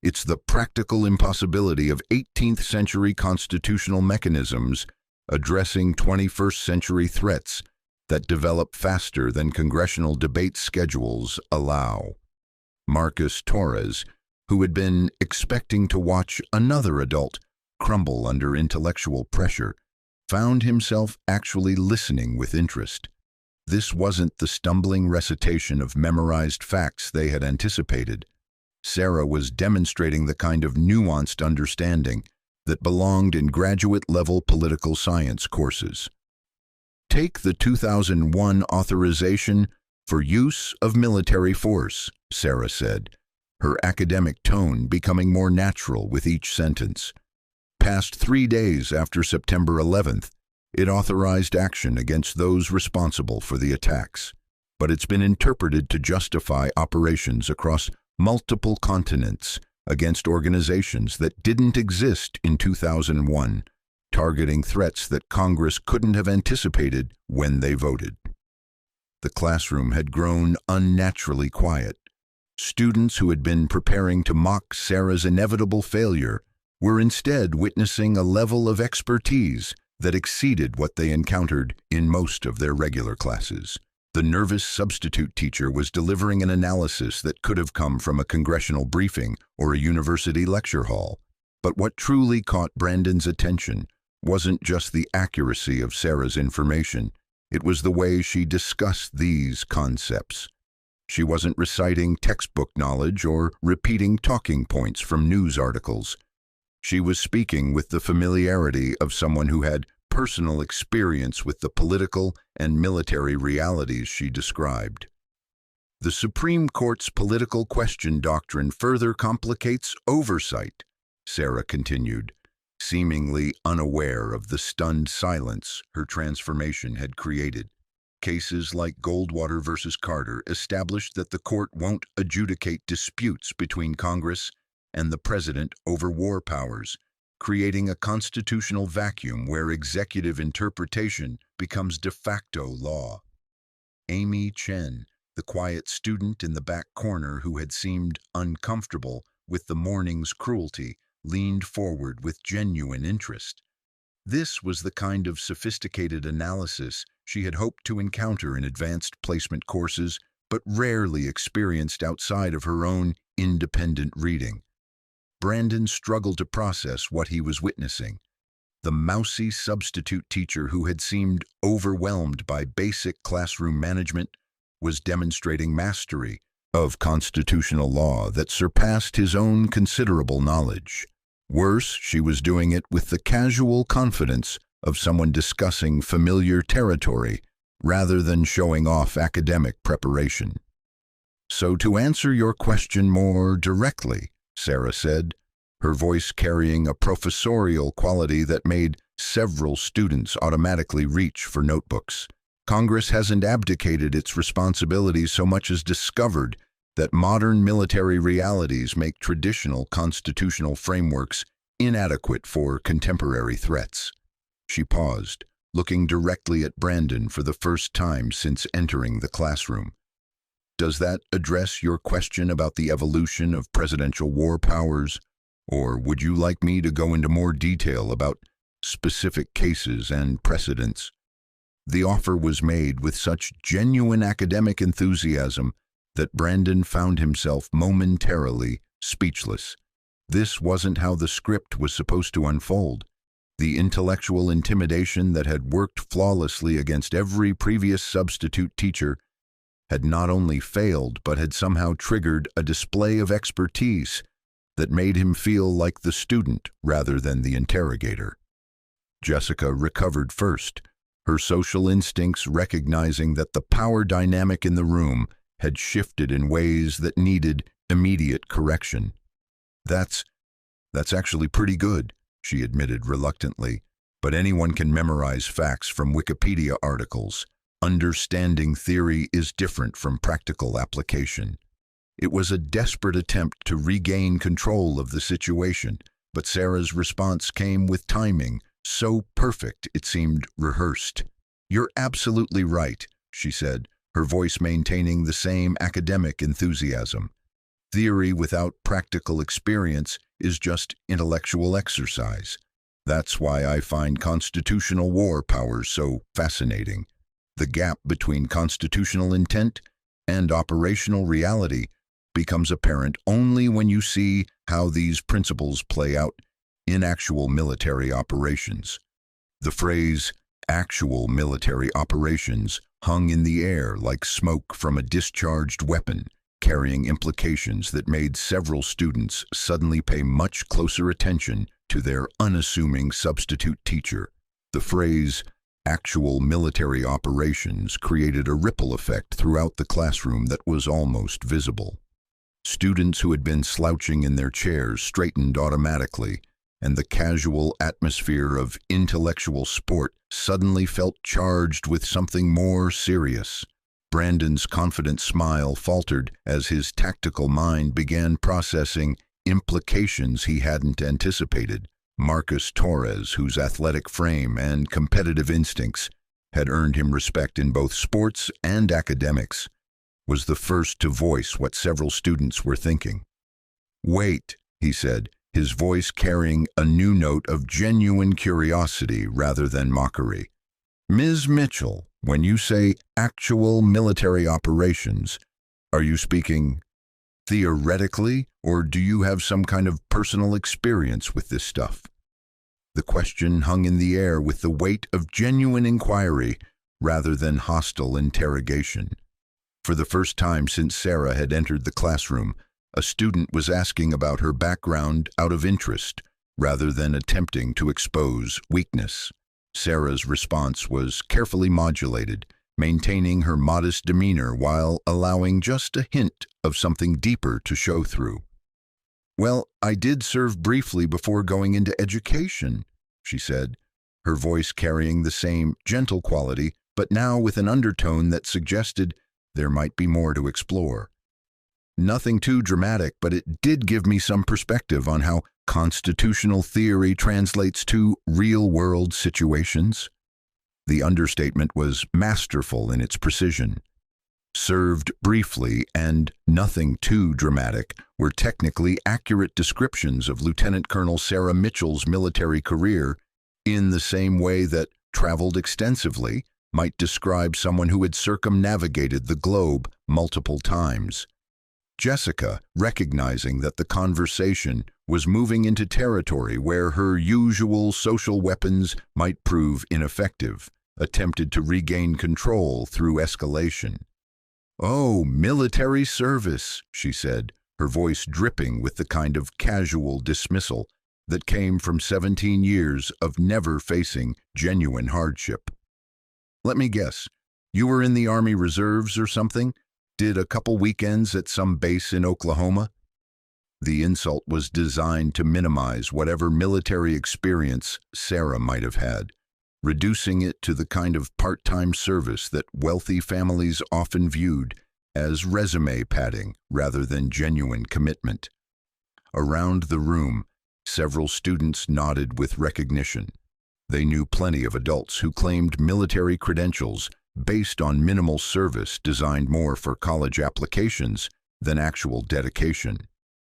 "It's the practical impossibility of 18th century constitutional mechanisms addressing 21st century threats that develop faster than congressional debate schedules allow." Marcus Torres, who had been expecting to watch another adult crumble under intellectual pressure, found himself actually listening with interest. This wasn't the stumbling recitation of memorized facts they had anticipated. Sarah was demonstrating the kind of nuanced understanding that belonged in graduate-level political science courses. "Take the 2001 authorization for use of military force," Sarah said, her academic tone becoming more natural with each sentence. "Past 3 days after September 11th, it authorized action against those responsible for the attacks, but it's been interpreted to justify operations across multiple continents against organizations that didn't exist in 2001, targeting threats that Congress couldn't have anticipated when they voted. The classroom had grown unnaturally quiet. Students who had been preparing to mock Sarah's inevitable failure were instead witnessing a level of expertise that exceeded what they encountered in most of their regular classes. The nervous substitute teacher was delivering an analysis that could have come from a congressional briefing or a university lecture hall. But what truly caught Brandon's attention wasn't just the accuracy of Sarah's information. It was the way she discussed these concepts. She wasn't reciting textbook knowledge or repeating talking points from news articles. She was speaking with the familiarity of someone who had personal experience with the political and military realities she described. The Supreme Court's political question doctrine further complicates oversight, Sarah continued, seemingly unaware of the stunned silence her transformation had created. Cases like Goldwater versus Carter established that the court won't adjudicate disputes between Congress and the president over war powers, creating a constitutional vacuum where executive interpretation becomes de facto law. Amy Chen, the quiet student in the back corner who had seemed uncomfortable with the morning's cruelty, leaned forward with genuine interest. This was the kind of sophisticated analysis she had hoped to encounter in advanced placement courses, but rarely experienced outside of her own independent reading. Brandon struggled to process what he was witnessing. The mousy substitute teacher who had seemed overwhelmed by basic classroom management was demonstrating mastery of constitutional law that surpassed his own considerable knowledge. Worse, she was doing it with the casual confidence of someone discussing familiar territory rather than showing off academic preparation. So to answer your question more directly, Sarah said, her voice carrying a professorial quality that made several students automatically reach for notebooks. Congress hasn't abdicated its responsibilities so much as discovered that modern military realities make traditional constitutional frameworks inadequate for contemporary threats. She paused, looking directly at Brandon for the first time since entering the classroom. Does that address your question about the evolution of presidential war powers, or would you like me to go into more detail about specific cases and precedents? The offer was made with such genuine academic enthusiasm that Brandon found himself momentarily speechless. This wasn't how the script was supposed to unfold. The intellectual intimidation that had worked flawlessly against every previous substitute teacher had not only failed but had somehow triggered a display of expertise that made him feel like the student rather than the interrogator. Jessica recovered first, her social instincts recognizing that the power dynamic in the room had shifted in ways that needed immediate correction. That's actually pretty good, she admitted reluctantly, but anyone can memorize facts from Wikipedia articles. Understanding theory is different from practical application. It was a desperate attempt to regain control of the situation, but Sarah's response came with timing so perfect it seemed rehearsed. "You're absolutely right," she said, her voice maintaining the same academic enthusiasm. "Theory without practical experience is just intellectual exercise. That's why I find constitutional war powers so fascinating. The gap between constitutional intent and operational reality becomes apparent only when you see how these principles play out in actual military operations." The phrase, "actual military operations," hung in the air like smoke from a discharged weapon, carrying implications that made several students suddenly pay much closer attention to their unassuming substitute teacher. The phrase, "actual military operations," created a ripple effect throughout the classroom that was almost visible. Students who had been slouching in their chairs straightened automatically, and the casual atmosphere of intellectual sport suddenly felt charged with something more serious. Brandon's confident smile faltered as his tactical mind began processing implications he hadn't anticipated. Marcus Torres, whose athletic frame and competitive instincts had earned him respect in both sports and academics, was the first to voice what several students were thinking. "Wait," he said, his voice carrying a new note of genuine curiosity rather than mockery. "Ms. Mitchell, when you say actual military operations, are you speaking theoretically, or do you have some kind of personal experience with this stuff?" The question hung in the air with the weight of genuine inquiry rather than hostile interrogation. For the first time since Sarah had entered the classroom, a student was asking about her background out of interest rather than attempting to expose weakness. Sarah's response was carefully modulated, maintaining her modest demeanor while allowing just a hint of something deeper to show through. "Well, I did serve briefly before going into education," she said, her voice carrying the same gentle quality, but now with an undertone that suggested there might be more to explore. "Nothing too dramatic, but it did give me some perspective on how constitutional theory translates to real-world situations." The understatement was masterful in its precision. "Served briefly" and "nothing too dramatic" were technically accurate descriptions of Lieutenant Colonel Sarah Mitchell's military career, in the same way that "traveled extensively" might describe someone who had circumnavigated the globe multiple times. Jessica, recognizing that the conversation was moving into territory where her usual social weapons might prove ineffective, attempted to regain control through escalation. "Oh, military service," she said, her voice dripping with the kind of casual dismissal that came from 17 years of never facing genuine hardship. "Let me guess, you were in the Army Reserves or something? Did a couple weekends at some base in Oklahoma?" The insult was designed to minimize whatever military experience Sarah might have had, reducing it to the kind of part-time service that wealthy families often viewed as resume padding rather than genuine commitment. Around the room, several students nodded with recognition. They knew plenty of adults who claimed military credentials based on minimal service designed more for college applications than actual dedication.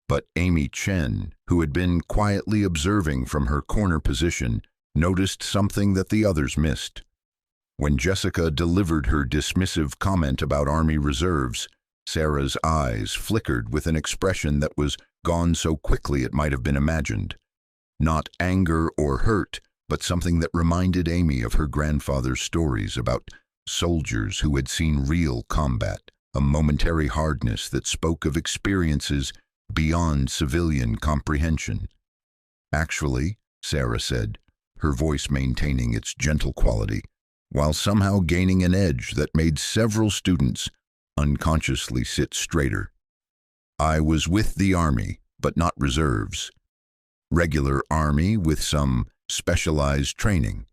But Amy Chen, who had been quietly observing from her corner position, noticed something that the others missed. When Jessica delivered her dismissive comment about Army Reserves, Sarah's eyes flickered with an expression that was gone so quickly it might have been imagined. Not anger or hurt, but something that reminded Amy of her grandfather's stories about soldiers who had seen real combat, a momentary hardness that spoke of experiences beyond civilian comprehension. "Actually," Sarah said, her voice maintaining its gentle quality, while somehow gaining an edge that made several students unconsciously sit straighter, "I was with the Army, but not reserves. Regular Army with some specialized training.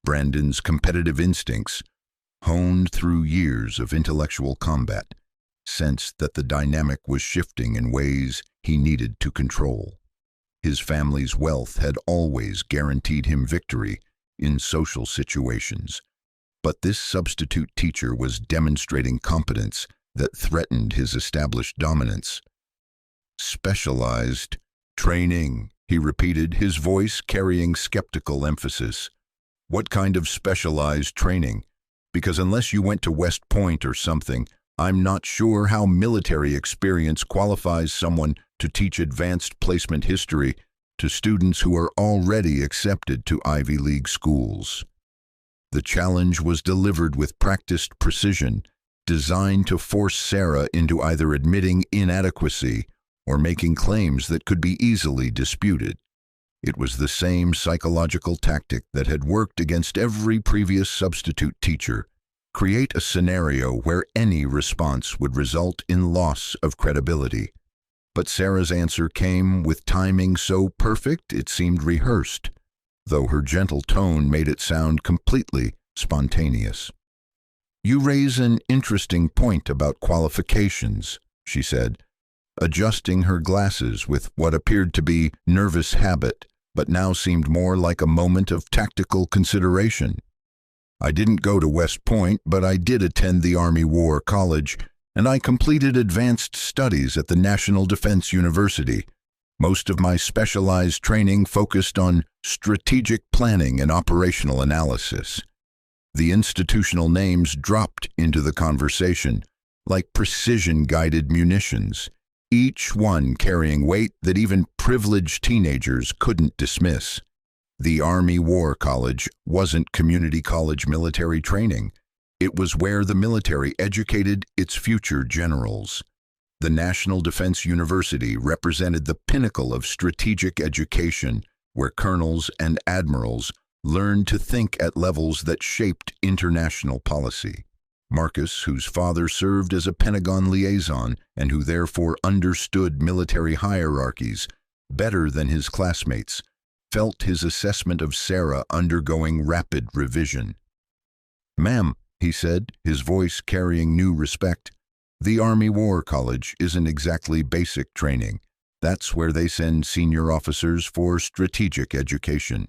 Brandon's competitive instincts, honed through years of intellectual combat, sensed that the dynamic was shifting in ways he needed to control. His family's wealth had always guaranteed him victory in social situations, but this substitute teacher was demonstrating competence that threatened his established dominance. "Specialized training," he repeated, his voice carrying skeptical emphasis. "What kind of specialized training? Because unless you went to West Point or something, I'm not sure how military experience qualifies someone to teach advanced placement history to students who are already accepted to Ivy League schools." The challenge was delivered with practiced precision, designed to force Sarah into either admitting inadequacy or making claims that could be easily disputed. It was the same psychological tactic that had worked against every previous substitute teacher: create a scenario where any response would result in loss of credibility. But Sarah's answer came with timing so perfect it seemed rehearsed, though her gentle tone made it sound completely spontaneous. "You raise an interesting point about qualifications," she said, adjusting her glasses with what appeared to be nervous habit, but now seemed more like a moment of tactical consideration. I didn't go to West Point, but I did attend the Army War College, and I completed advanced studies at the National Defense University. Most of my specialized training focused on strategic planning and operational analysis. The institutional names dropped into the conversation, like precision-guided munitions, each one carrying weight that even privileged teenagers couldn't dismiss. The Army War College wasn't community college military training. It was where the military educated its future generals. The National Defense University represented the pinnacle of strategic education, where colonels and admirals learned to think at levels that shaped international policy. Marcus, whose father served as a Pentagon liaison and who therefore understood military hierarchies better than his classmates, felt his assessment of Sarah undergoing rapid revision. "Ma'am," he said, his voice carrying new respect, "the Army War College isn't exactly basic training. That's where they send senior officers for strategic education."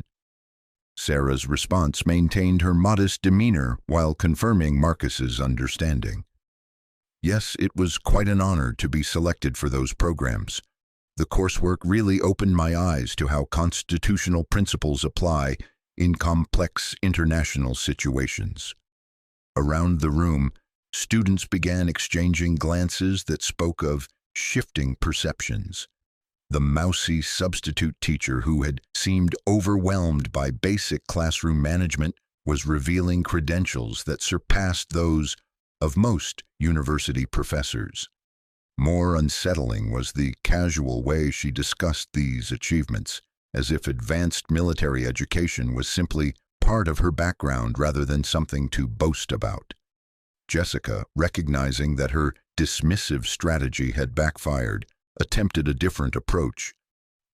Sarah's response maintained her modest demeanor while confirming Marcus's understanding. Yes, it was quite an honor to be selected for those programs. The coursework really opened my eyes to how constitutional principles apply in complex international situations. Around the room, students began exchanging glances that spoke of shifting perceptions. The mousy substitute teacher who had seemed overwhelmed by basic classroom management was revealing credentials that surpassed those of most university professors. More unsettling was the casual way she discussed these achievements, as if advanced military education was simply part of her background rather than something to boast about. Jessica, recognizing that her dismissive strategy had backfired, attempted a different approach.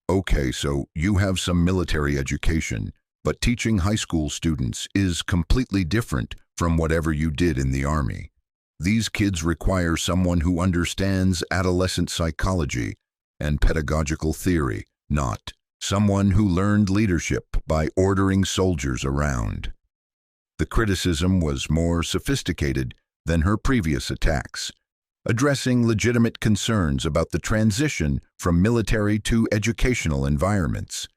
"Okay, so you have some military education, but teaching high school students is completely different from whatever you did in the Army. These kids require someone who understands adolescent psychology and pedagogical theory, not someone who learned leadership by ordering soldiers around." The criticism was more sophisticated than her previous attacks, addressing legitimate concerns about the transition from military to educational environments.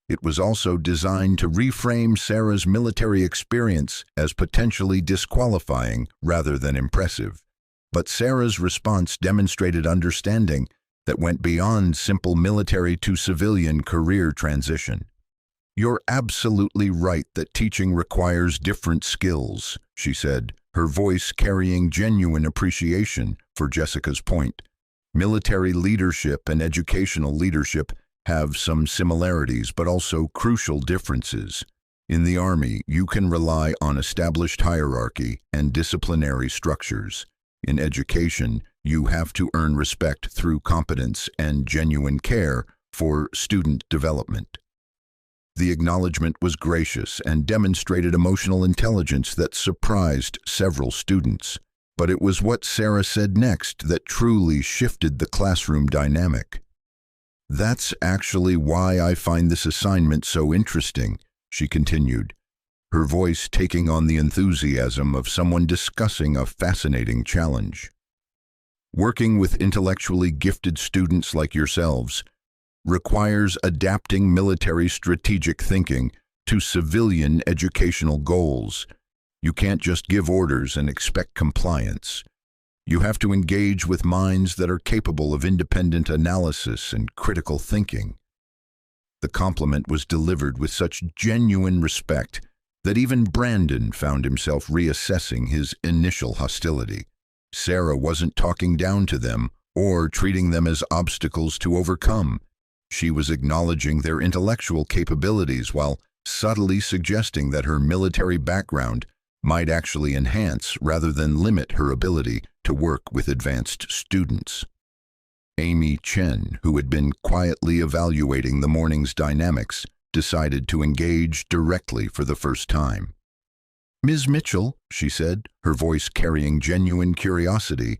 It was also designed to reframe Sarah's military experience as potentially disqualifying rather than impressive. But Sarah's response demonstrated understanding that went beyond simple military to civilian career transition. "You're absolutely right that teaching requires different skills," she said, her voice carrying genuine appreciation for Jessica's point. "Military leadership and educational leadership have some similarities but also crucial differences. In the Army, you can rely on established hierarchy and disciplinary structures. In education, you have to earn respect through competence and genuine care for student development." The acknowledgement was gracious and demonstrated emotional intelligence that surprised several students. But it was what Sarah said next that truly shifted the classroom dynamic. "That's actually why I find this assignment so interesting," she continued, her voice taking on the enthusiasm of someone discussing a fascinating challenge. "Working with intellectually gifted students like yourselves requires adapting military strategic thinking to civilian educational goals. You can't just give orders and expect compliance. You have to engage with minds that are capable of independent analysis and critical thinking." The compliment was delivered with such genuine respect that even Brandon found himself reassessing his initial hostility. Sarah wasn't talking down to them or treating them as obstacles to overcome. She was acknowledging their intellectual capabilities while subtly suggesting that her military background might actually enhance rather than limit her ability to work with advanced students. Amy Chen, who had been quietly evaluating the morning's dynamics, decided to engage directly for the first time. "Ms. Mitchell," she said, her voice carrying genuine curiosity,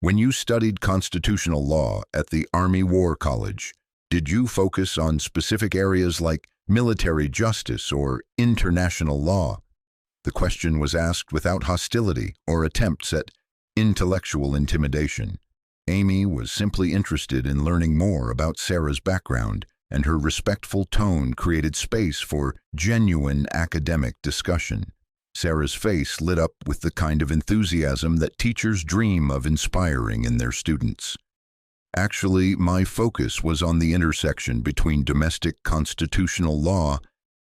When you studied constitutional law at the Army War College, did you focus on specific areas like military justice or international law? The question was asked without hostility or attempts at intellectual intimidation. Amy was simply interested in learning more about Sarah's background, and her respectful tone created space for genuine academic discussion. Sarah's face lit up with the kind of enthusiasm that teachers dream of inspiring in their students. Actually, my focus was on the intersection between domestic constitutional law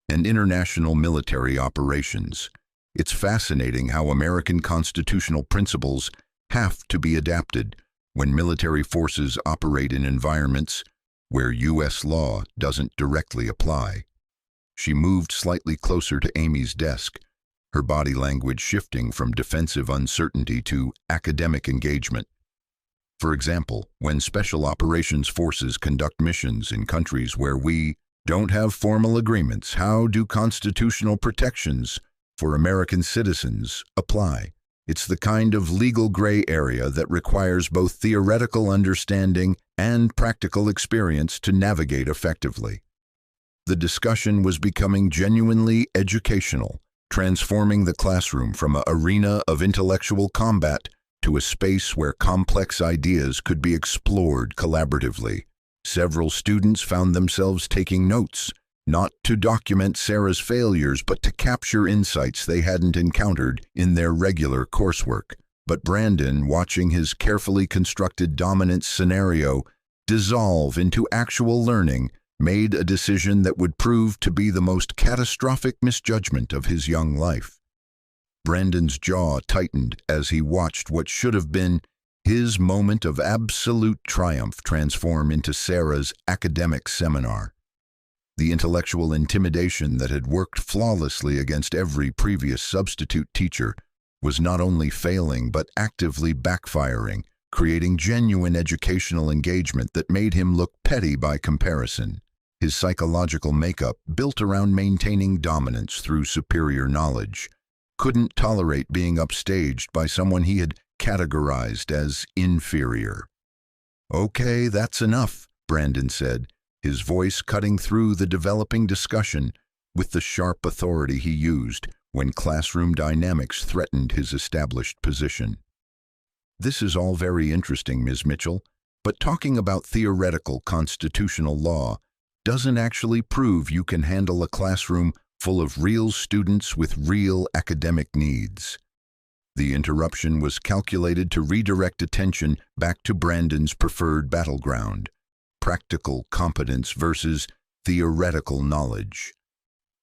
and international military operations. It's fascinating how American constitutional principles have to be adapted when military forces operate in environments where U.S. law doesn't directly apply. She moved slightly closer to Amy's desk, her body language shifting from defensive uncertainty to academic engagement. For example, when special operations forces conduct missions in countries where we don't have formal agreements, how do constitutional protections for American citizens apply? It's the kind of legal gray area that requires both theoretical understanding and practical experience to navigate effectively. The discussion was becoming genuinely educational, transforming the classroom from an arena of intellectual combat to a space where complex ideas could be explored collaboratively. Several students found themselves taking notes, not to document Sarah's failures, but to capture insights they hadn't encountered in their regular coursework. But Brandon, watching his carefully constructed dominance scenario dissolve into actual learning, made a decision that would prove to be the most catastrophic misjudgment of his young life. Brandon's jaw tightened as he watched what should have been his moment of absolute triumph transform into Sarah's academic seminar. The intellectual intimidation that had worked flawlessly against every previous substitute teacher was not only failing but actively backfiring, creating genuine educational engagement that made him look petty by comparison. His psychological makeup, built around maintaining dominance through superior knowledge, couldn't tolerate being upstaged by someone he had categorized as inferior. "Okay, that's enough," Brandon said, his voice cutting through the developing discussion with the sharp authority he used when classroom dynamics threatened his established position. "This is all very interesting, Ms. Mitchell, but talking about theoretical constitutional law doesn't actually prove you can handle a classroom full of real students with real academic needs." The interruption was calculated to redirect attention back to Brandon's preferred battleground: practical competence versus theoretical knowledge.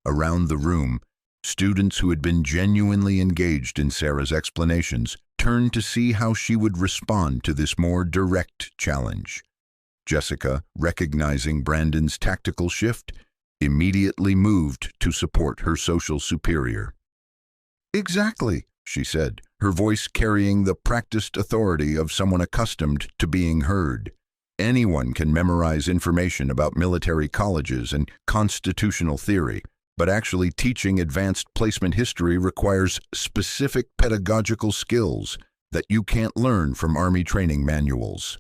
Around the room, students who had been genuinely engaged in Sarah's explanations turned to see how she would respond to this more direct challenge. Jessica, recognizing Brandon's tactical shift, immediately moved to support her social superior. "Exactly," she said, her voice carrying the practiced authority of someone accustomed to being heard. "Anyone can memorize information about military colleges and constitutional theory, but actually teaching advanced placement history requires specific pedagogical skills that you can't learn from Army training manuals."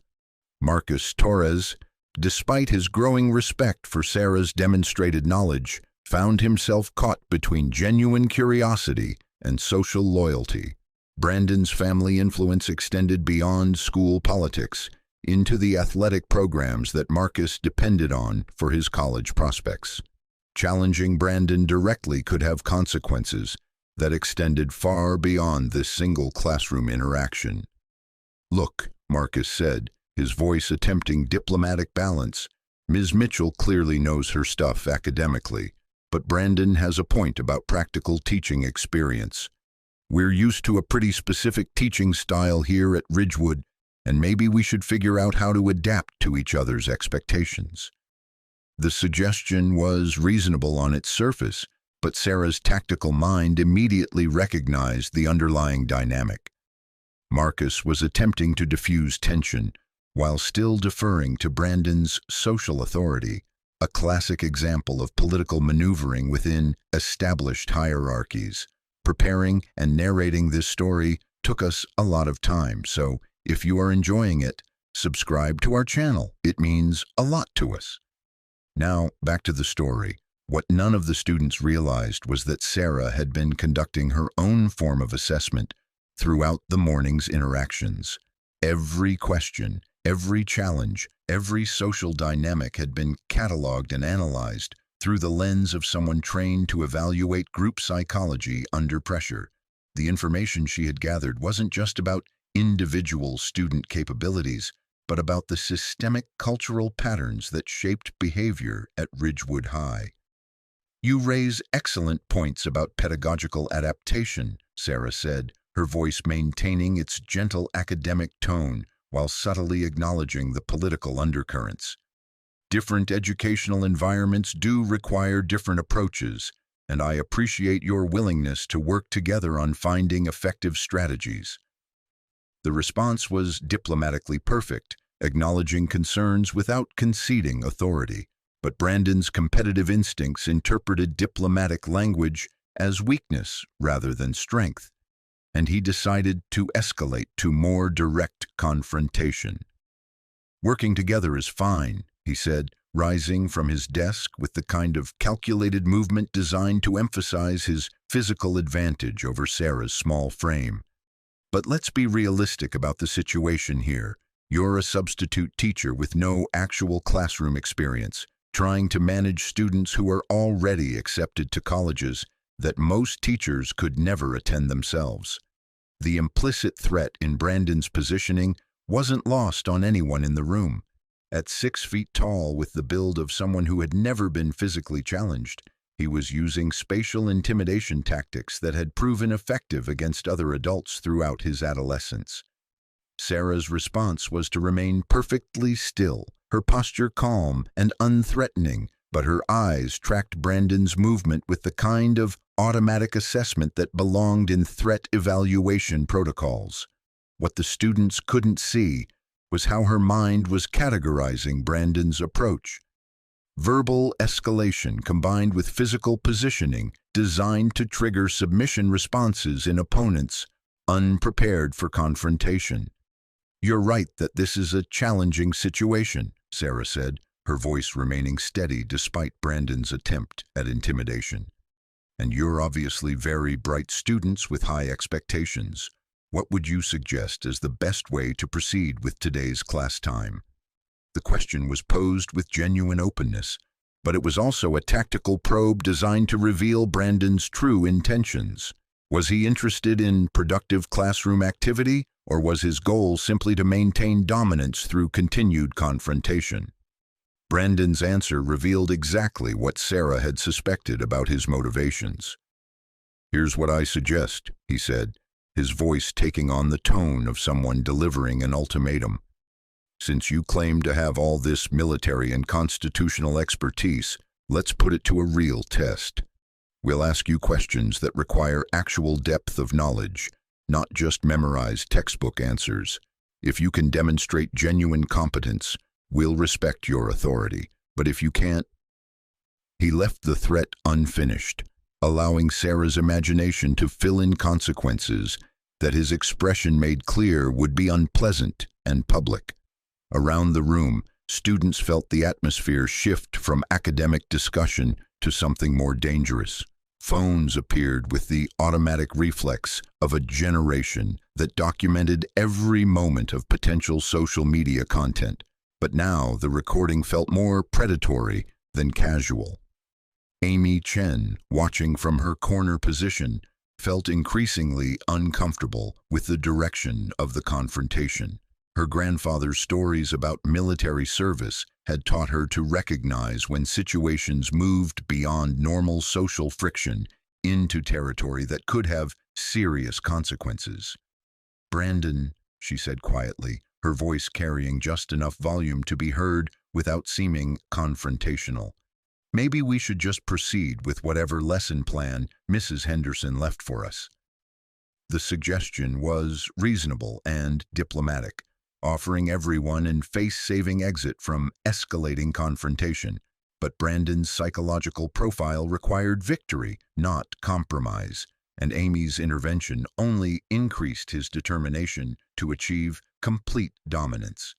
Marcus Torres, despite his growing respect for Sarah's demonstrated knowledge, found himself caught between genuine curiosity and social loyalty. Brandon's family influence extended beyond school politics into the athletic programs that Marcus depended on for his college prospects. Challenging Brandon directly could have consequences that extended far beyond this single classroom interaction. "Look," Marcus said, his voice attempting diplomatic balance, "Ms. Mitchell clearly knows her stuff academically, but Brandon has a point about practical teaching experience. We're used to a pretty specific teaching style here at Ridgewood, and maybe we should figure out how to adapt to each other's expectations." The suggestion was reasonable on its surface, but Sarah's tactical mind immediately recognized the underlying dynamic. Marcus was attempting to diffuse tension while still deferring to Brandon's social authority, a classic example of political maneuvering within established hierarchies. Preparing and narrating this story took us a lot of time, so If you are enjoying it, subscribe to our channel. It means a lot to us. Now, back to the story. What none of the students realized was that Sarah had been conducting her own form of assessment throughout the morning's interactions. Every question, every challenge, every social dynamic had been cataloged and analyzed through the lens of someone trained to evaluate group psychology under pressure. The information she had gathered wasn't just about individual student capabilities, but about the systemic cultural patterns that shaped behavior at Ridgewood High. "You raise excellent points about pedagogical adaptation," Sarah said, her voice maintaining its gentle academic tone while subtly acknowledging the political undercurrents. "Different educational environments do require different approaches, and I appreciate your willingness to work together on finding effective strategies." The response was diplomatically perfect, acknowledging concerns without conceding authority. But Brandon's competitive instincts interpreted diplomatic language as weakness rather than strength, and he decided to escalate to more direct confrontation. "Working together is fine," he said, rising from his desk with the kind of calculated movement designed to emphasize his physical advantage over Sarah's small frame. "But let's be realistic about the situation here. You're a substitute teacher with no actual classroom experience, trying to manage students who are already accepted to colleges that most teachers could never attend themselves." The implicit threat in Brandon's positioning wasn't lost on anyone in the room. At 6 feet tall, with the build of someone who had never been physically challenged, he was using spatial intimidation tactics that had proven effective against other adults throughout his adolescence. Sarah's response was to remain perfectly still, her posture calm and unthreatening, but her eyes tracked Brandon's movement with the kind of automatic assessment that belonged in threat evaluation protocols. What the students couldn't see was how her mind was categorizing Brandon's approach. Verbal escalation combined with physical positioning designed to trigger submission responses in opponents unprepared for confrontation. "You're right that this is a challenging situation," Sarah said, her voice remaining steady despite Brandon's attempt at intimidation. "And you're obviously very bright students with high expectations. What would you suggest as the best way to proceed with today's class time?" The question was posed with genuine openness, but it was also a tactical probe designed to reveal Brandon's true intentions. Was he interested in productive classroom activity, or was his goal simply to maintain dominance through continued confrontation? Brandon's answer revealed exactly what Sarah had suspected about his motivations. "Here's what I suggest," he said, his voice taking on the tone of someone delivering an ultimatum. "Since you claim to have all this military and constitutional expertise, let's put it to a real test. We'll ask you questions that require actual depth of knowledge, not just memorized textbook answers. If you can demonstrate genuine competence, we'll respect your authority. But if you can't..." He left the threat unfinished, allowing Sarah's imagination to fill in consequences that his expression made clear would be unpleasant and public. Around the room, students felt the atmosphere shift from academic discussion to something more dangerous. Phones appeared with the automatic reflex of a generation that documented every moment of potential social media content, but now the recording felt more predatory than casual. Amy Chen, watching from her corner position, felt increasingly uncomfortable with the direction of the confrontation. Her grandfather's stories about military service had taught her to recognize when situations moved beyond normal social friction into territory that could have serious consequences. "Brandon," she said quietly, her voice carrying just enough volume to be heard without seeming confrontational, "maybe we should just proceed with whatever lesson plan Mrs. Henderson left for us." The suggestion was reasonable and diplomatic, offering everyone an face-saving exit from escalating confrontation. But Brandon's psychological profile required victory, not compromise, and Amy's intervention only increased his determination to achieve complete dominance.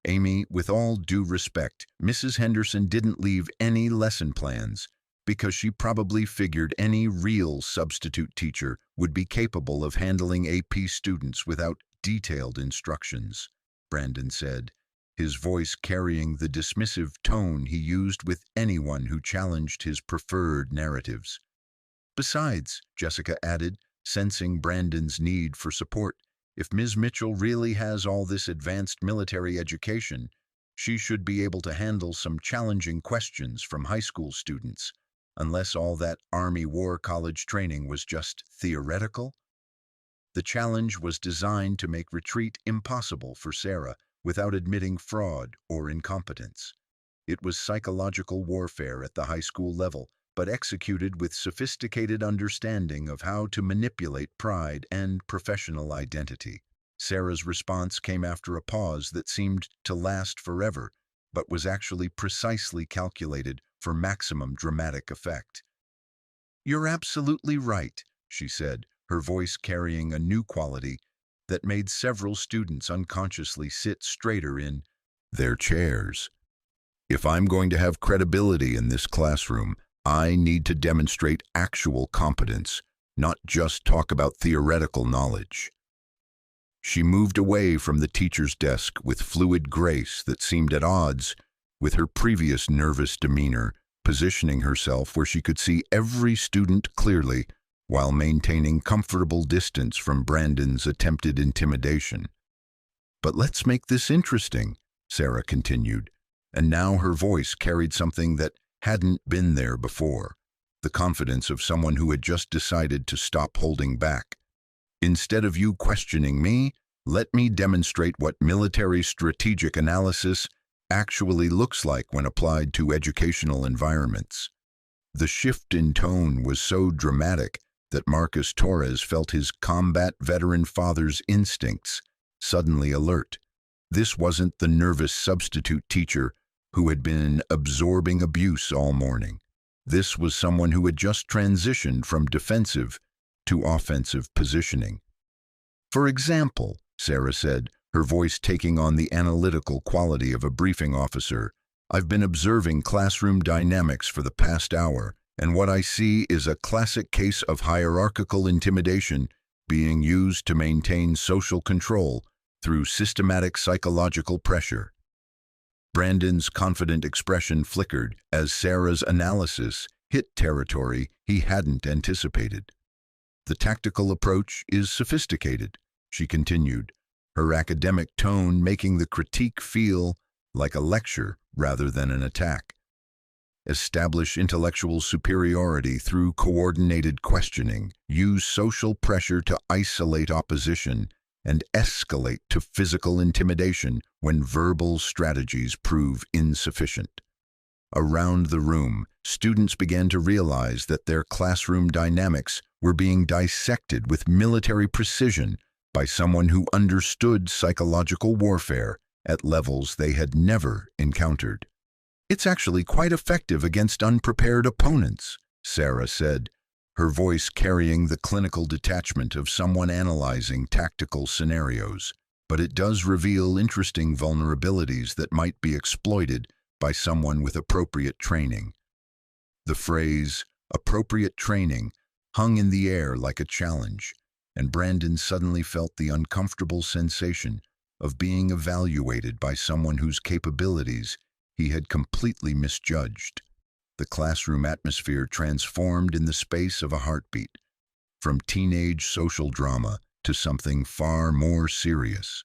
Amy, with all due respect, Mrs. Henderson didn't leave any lesson plans because she probably figured any real substitute teacher would be capable of handling AP students without detailed instructions, Brandon said, his voice carrying the dismissive tone he used with anyone who challenged his preferred narratives. Besides, Jessica added, sensing Brandon's need for support, if Ms. Mitchell really has all this advanced military education, she should be able to handle some challenging questions from high school students, unless all that Army War College training was just theoretical. The challenge was designed to make retreat impossible for Sarah without admitting fraud or incompetence. It was psychological warfare at the high school level, but executed with sophisticated understanding of how to manipulate pride and professional identity. Sarah's response came after a pause that seemed to last forever, but was actually precisely calculated for maximum dramatic effect. "You're absolutely right," she said, her voice carrying a new quality that made several students unconsciously sit straighter in their chairs. "If I'm going to have credibility in this classroom, I need to demonstrate actual competence, not just talk about theoretical knowledge." She moved away from the teacher's desk with fluid grace that seemed at odds with her previous nervous demeanor, positioning herself where she could see every student clearly while maintaining comfortable distance from Brandon's attempted intimidation. "But let's make this interesting," Sarah continued, and now her voice carried something that hadn't been there before, the confidence of someone who had just decided to stop holding back. "Instead of you questioning me, let me demonstrate what military strategic analysis actually looks like when applied to educational environments." The shift in tone was so dramatic that Marcus Torres felt his combat veteran father's instincts suddenly alert. This wasn't the nervous substitute teacher who had been absorbing abuse all morning. This was someone who had just transitioned from defensive to offensive positioning. "For example," Sarah said, her voice taking on the analytical quality of a briefing officer, "I've been observing classroom dynamics for the past hour, and what I see is a classic case of hierarchical intimidation being used to maintain social control through systematic psychological pressure." Brandon's confident expression flickered as Sarah's analysis hit territory he hadn't anticipated. "The tactical approach is sophisticated," she continued, her academic tone making the critique feel like a lecture rather than an attack. "Establish intellectual superiority through coordinated questioning, use social pressure to isolate opposition, and escalate to physical intimidation when verbal strategies prove insufficient." Around the room, students began to realize that their classroom dynamics were being dissected with military precision by someone who understood psychological warfare at levels they had never encountered. "It's actually quite effective against unprepared opponents," Sarah said, her voice carrying the clinical detachment of someone analyzing tactical scenarios. "But it does reveal interesting vulnerabilities that might be exploited by someone with appropriate training." The phrase, "appropriate training," hung in the air like a challenge, and Brandon suddenly felt the uncomfortable sensation of being evaluated by someone whose capabilities he had completely misjudged. The classroom atmosphere transformed in the space of a heartbeat, from teenage social drama to something far more serious.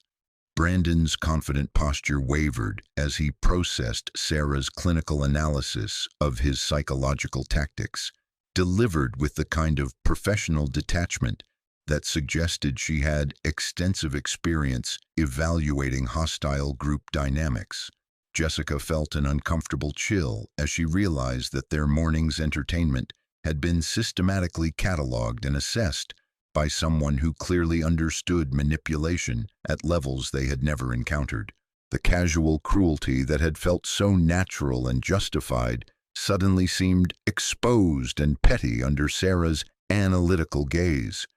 Brandon's confident posture wavered as he processed Sarah's clinical analysis of his psychological tactics, delivered with the kind of professional detachment that suggested she had extensive experience evaluating hostile group dynamics. Jessica felt an uncomfortable chill as she realized that their morning's entertainment had been systematically cataloged and assessed by someone who clearly understood manipulation at levels they had never encountered. The casual cruelty that had felt so natural and justified suddenly seemed exposed and petty under Sarah's analytical gaze.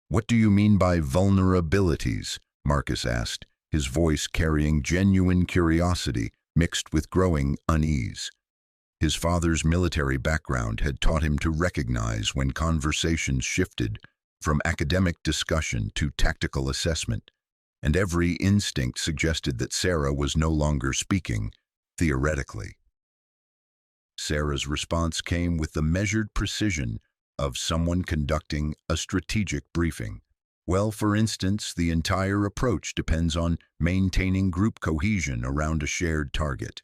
"What do you mean by vulnerabilities?" Marcus asked, his voice carrying genuine curiosity mixed with growing unease. His father's military background had taught him to recognize when conversations shifted from academic discussion to tactical assessment, and every instinct suggested that Sarah was no longer speaking theoretically. Sarah's response came with the measured precision of someone conducting a strategic briefing. Well, for instance, the entire approach depends on maintaining group cohesion around a shared target.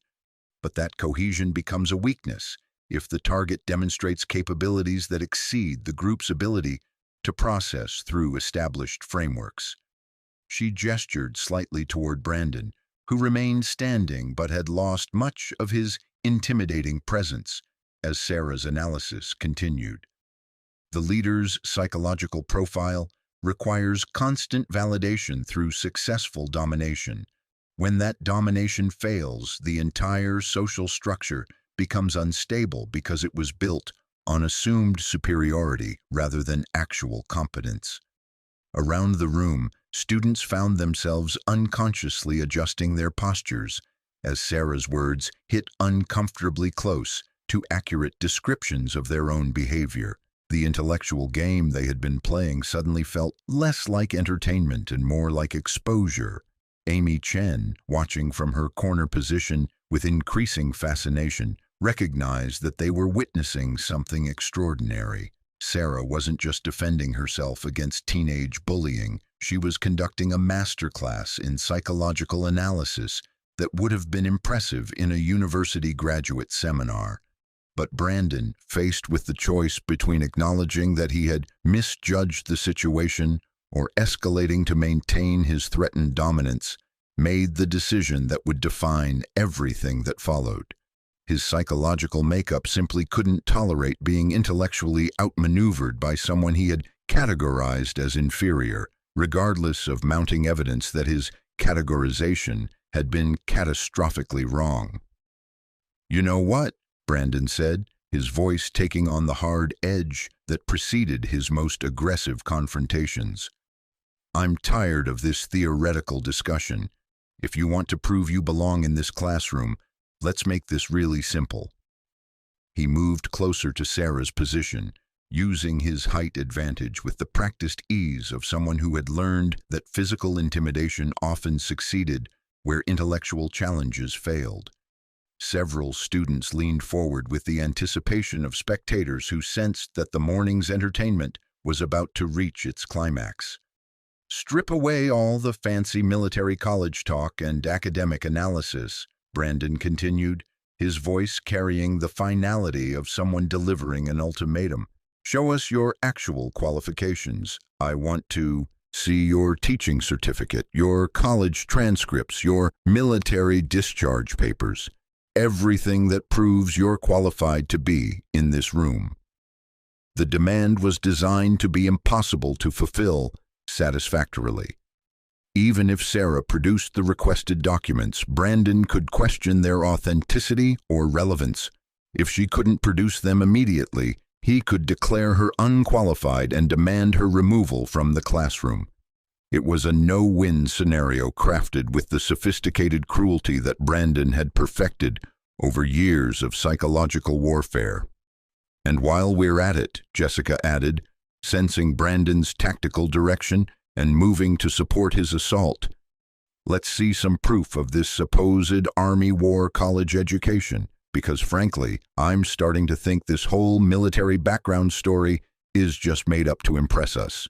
But that cohesion becomes a weakness if the target demonstrates capabilities that exceed the group's ability to process through established frameworks. She gestured slightly toward Brandon, who remained standing but had lost much of his intimidating presence as Sarah's analysis continued. The leader's psychological profile requires constant validation through successful domination. When that domination fails, the entire social structure becomes unstable because it was built on assumed superiority rather than actual competence. Around the room, students found themselves unconsciously adjusting their postures as Sarah's words hit uncomfortably close to accurate descriptions of their own behavior. The intellectual game they had been playing suddenly felt less like entertainment and more like exposure. Amy Chen, watching from her corner position with increasing fascination, recognized that they were witnessing something extraordinary. Sarah wasn't just defending herself against teenage bullying, she was conducting a masterclass in psychological analysis that would have been impressive in a university graduate seminar. But Brandon, faced with the choice between acknowledging that he had misjudged the situation or escalating to maintain his threatened dominance, made the decision that would define everything that followed. His psychological makeup simply couldn't tolerate being intellectually outmaneuvered by someone he had categorized as inferior, regardless of mounting evidence that his categorization had been catastrophically wrong. "You know what?" Brandon said, his voice taking on the hard edge that preceded his most aggressive confrontations. "I'm tired of this theoretical discussion. If you want to prove you belong in this classroom, let's make this really simple." He moved closer to Sarah's position, using his height advantage with the practiced ease of someone who had learned that physical intimidation often succeeded where intellectual challenges failed. Several students leaned forward with the anticipation of spectators who sensed that the morning's entertainment was about to reach its climax. "Strip away all the fancy military college talk and academic analysis," Brandon continued, his voice carrying the finality of someone delivering an ultimatum. "Show us your actual qualifications. I want to see your teaching certificate, your college transcripts, your military discharge papers. Everything that proves you're qualified to be in this room." The demand was designed to be impossible to fulfill satisfactorily. Even if Sarah produced the requested documents, Brandon could question their authenticity or relevance. If she couldn't produce them immediately, he could declare her unqualified and demand her removal from the classroom. It was a no-win scenario crafted with the sophisticated cruelty that Brandon had perfected over years of psychological warfare. "And while we're at it," Jessica added, sensing Brandon's tactical direction and moving to support his assault, "let's see some proof of this supposed Army War college education, because frankly, I'm starting to think this whole military background story is just made up to impress us."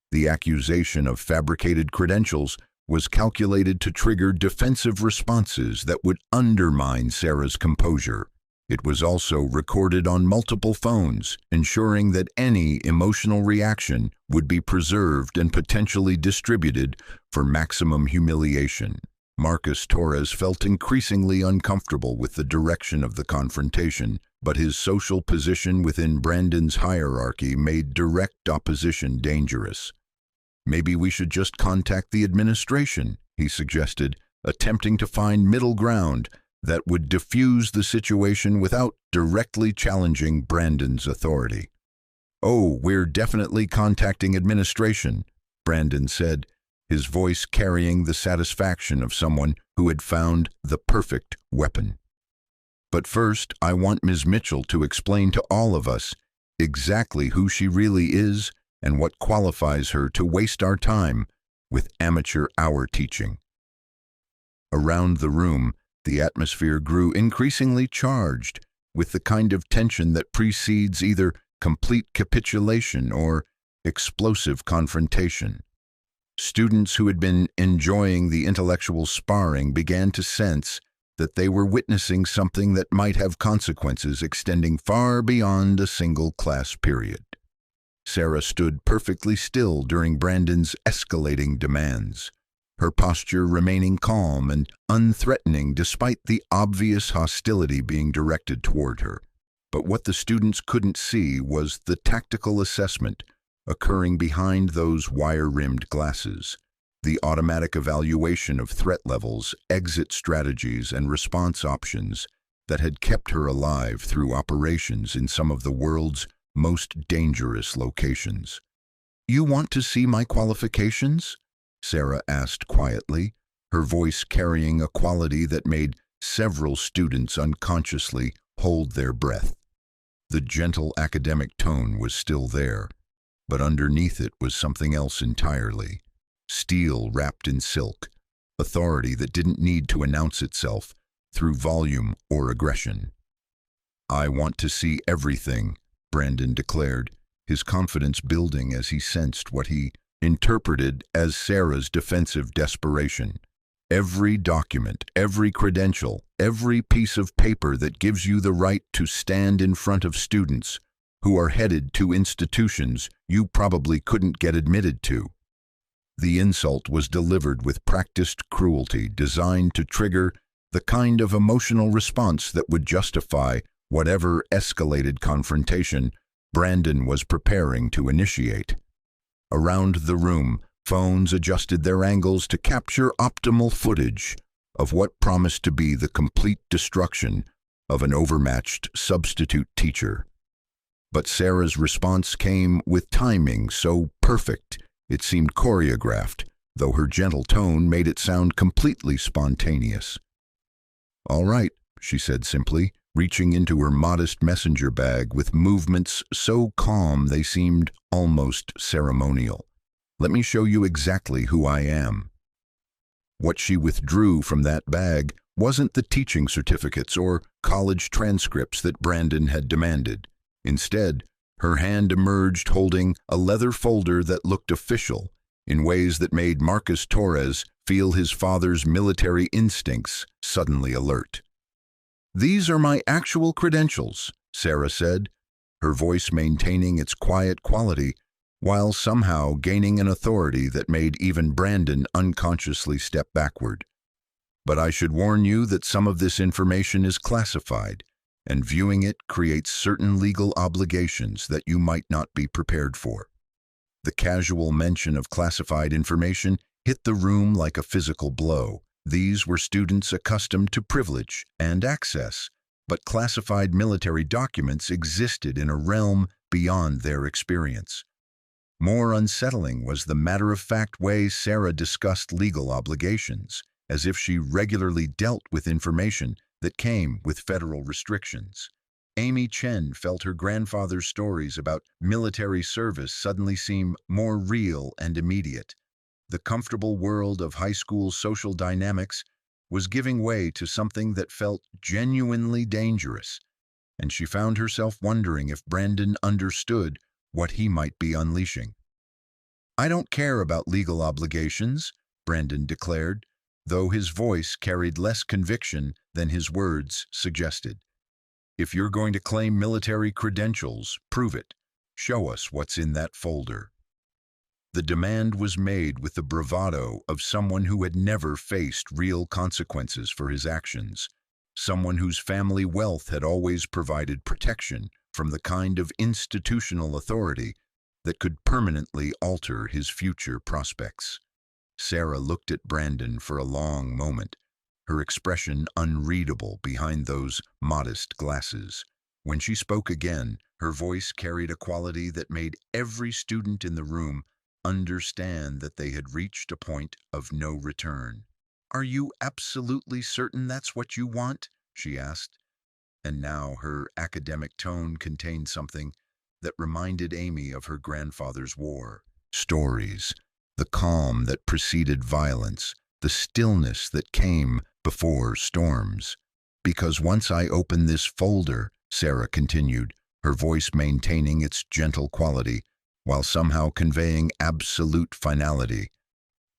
The accusation of fabricated credentials was calculated to trigger defensive responses that would undermine Sarah's composure. It was also recorded on multiple phones, ensuring that any emotional reaction would be preserved and potentially distributed for maximum humiliation. Marcus Torres felt increasingly uncomfortable with the direction of the confrontation, but his social position within Brandon's hierarchy made direct opposition dangerous. "Maybe we should just contact the administration," he suggested, attempting to find middle ground that would diffuse the situation without directly challenging Brandon's authority. "Oh, we're definitely contacting administration," Brandon said, his voice carrying the satisfaction of someone who had found the perfect weapon. But first, I want Ms. Mitchell to explain to all of us exactly who she really is and what qualifies her to waste our time with amateur hour teaching. Around the room, the atmosphere grew increasingly charged with the kind of tension that precedes either complete capitulation or explosive confrontation. Students who had been enjoying the intellectual sparring began to sense that they were witnessing something that might have consequences extending far beyond a single class period. Sarah stood perfectly still during Brandon's escalating demands, her posture remaining calm and unthreatening despite the obvious hostility being directed toward her. But what the students couldn't see was the tactical assessment occurring behind those wire-rimmed glasses, the automatic evaluation of threat levels, exit strategies, and response options that had kept her alive through operations in some of the world's most dangerous locations. "You want to see my qualifications?" Sarah asked quietly, her voice carrying a quality that made several students unconsciously hold their breath. The gentle academic tone was still there, but underneath it was something else entirely. Steel wrapped in silk, authority that didn't need to announce itself through volume or aggression. "I want to see everything," Brandon declared, his confidence building as he sensed what he interpreted as Sarah's defensive desperation. "Every document, every credential, every piece of paper that gives you the right to stand in front of students who are headed to institutions you probably couldn't get admitted to." The insult was delivered with practiced cruelty designed to trigger the kind of emotional response that would justify whatever escalated confrontation Brandon was preparing to initiate. Around the room, phones adjusted their angles to capture optimal footage of what promised to be the complete destruction of an overmatched substitute teacher. But Sarah's response came with timing so perfect it seemed choreographed, though her gentle tone made it sound completely spontaneous. "All right," she said simply, reaching into her modest messenger bag with movements so calm they seemed almost ceremonial. "Let me show you exactly who I am." What she withdrew from that bag wasn't the teaching certificates or college transcripts that Brandon had demanded. Instead, her hand emerged holding a leather folder that looked official in ways that made Marcus Torres feel his father's military instincts suddenly alert. "These are my actual credentials," Sarah said, her voice maintaining its quiet quality while somehow gaining an authority that made even Brandon unconsciously step backward. "But I should warn you that some of this information is classified, and viewing it creates certain legal obligations that you might not be prepared for." The casual mention of classified information hit the room like a physical blow. These were students accustomed to privilege and access, but classified military documents existed in a realm beyond their experience. More unsettling was the matter-of-fact way Sarah discussed legal obligations, as if she regularly dealt with information that came with federal restrictions. Amy Chen felt her grandfather's stories about military service suddenly seem more real and immediate. The comfortable world of high school social dynamics was giving way to something that felt genuinely dangerous, and she found herself wondering if Brandon understood what he might be unleashing. "I don't care about legal obligations," Brandon declared, though his voice carried less conviction than his words suggested. "If you're going to claim military credentials, prove it. Show us what's in that folder." The demand was made with the bravado of someone who had never faced real consequences for his actions, someone whose family wealth had always provided protection from the kind of institutional authority that could permanently alter his future prospects. Sarah looked at Brandon for a long moment, her expression unreadable behind those modest glasses. When she spoke again, her voice carried a quality that made every student in the room understand that they had reached a point of no return. "Are you absolutely certain that's what you want?" she asked, and now her academic tone contained something that reminded Amy of her grandfather's war stories, the calm that preceded violence, the stillness that came before storms. "Because once I open this folder," Sarah continued, her voice maintaining its gentle quality, while somehow conveying absolute finality,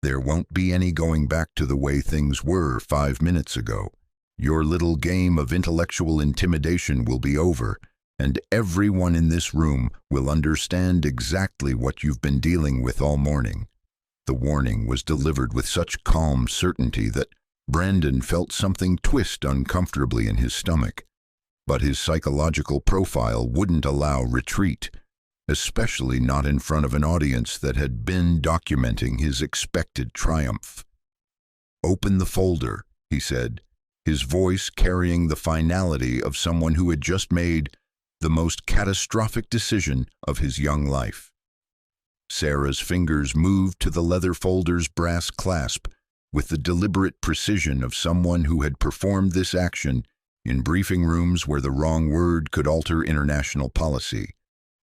"there won't be any going back to the way things were 5 minutes ago. Your little game of intellectual intimidation will be over, and everyone in this room will understand exactly what you've been dealing with all morning." The warning was delivered with such calm certainty that Brandon felt something twist uncomfortably in his stomach. But his psychological profile wouldn't allow retreat, especially not in front of an audience that had been documenting his expected triumph. "Open the folder," he said, his voice carrying the finality of someone who had just made the most catastrophic decision of his young life. Sarah's fingers moved to the leather folder's brass clasp with the deliberate precision of someone who had performed this action in briefing rooms where the wrong word could alter international policy.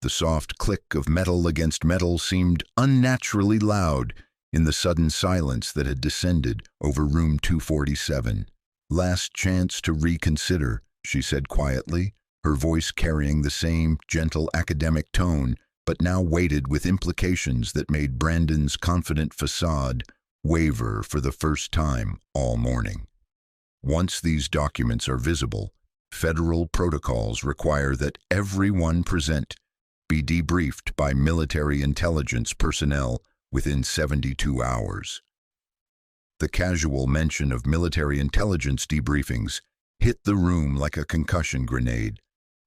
The soft click of metal against metal seemed unnaturally loud in the sudden silence that had descended over room 247. "Last chance to reconsider," she said quietly, her voice carrying the same gentle academic tone, but now weighted with implications that made Brandon's confident facade waver for the first time all morning. "Once these documents are visible, federal protocols require that everyone present be debriefed by military intelligence personnel within 72 hours. The casual mention of military intelligence debriefings hit the room like a concussion grenade.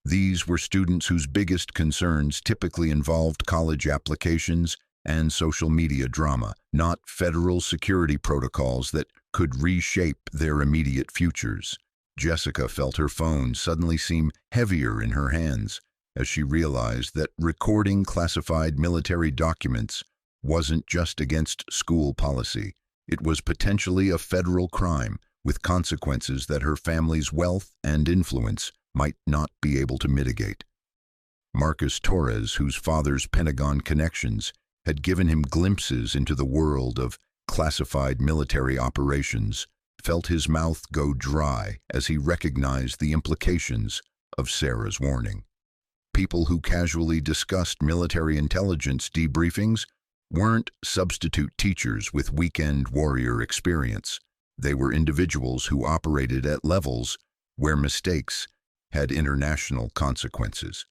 These were students whose biggest concerns typically involved college applications and social media drama, not federal security protocols that could reshape their immediate futures. Jessica felt her phone suddenly seem heavier in her hands as she realized that recording classified military documents wasn't just against school policy. It was potentially a federal crime with consequences that her family's wealth and influence might not be able to mitigate. Marcus Torres, whose father's Pentagon connections had given him glimpses into the world of classified military operations, felt his mouth go dry as he recognized the implications of Sarah's warning. People who casually discussed military intelligence debriefings weren't substitute teachers with weekend warrior experience. They were individuals who operated at levels where mistakes had international consequences.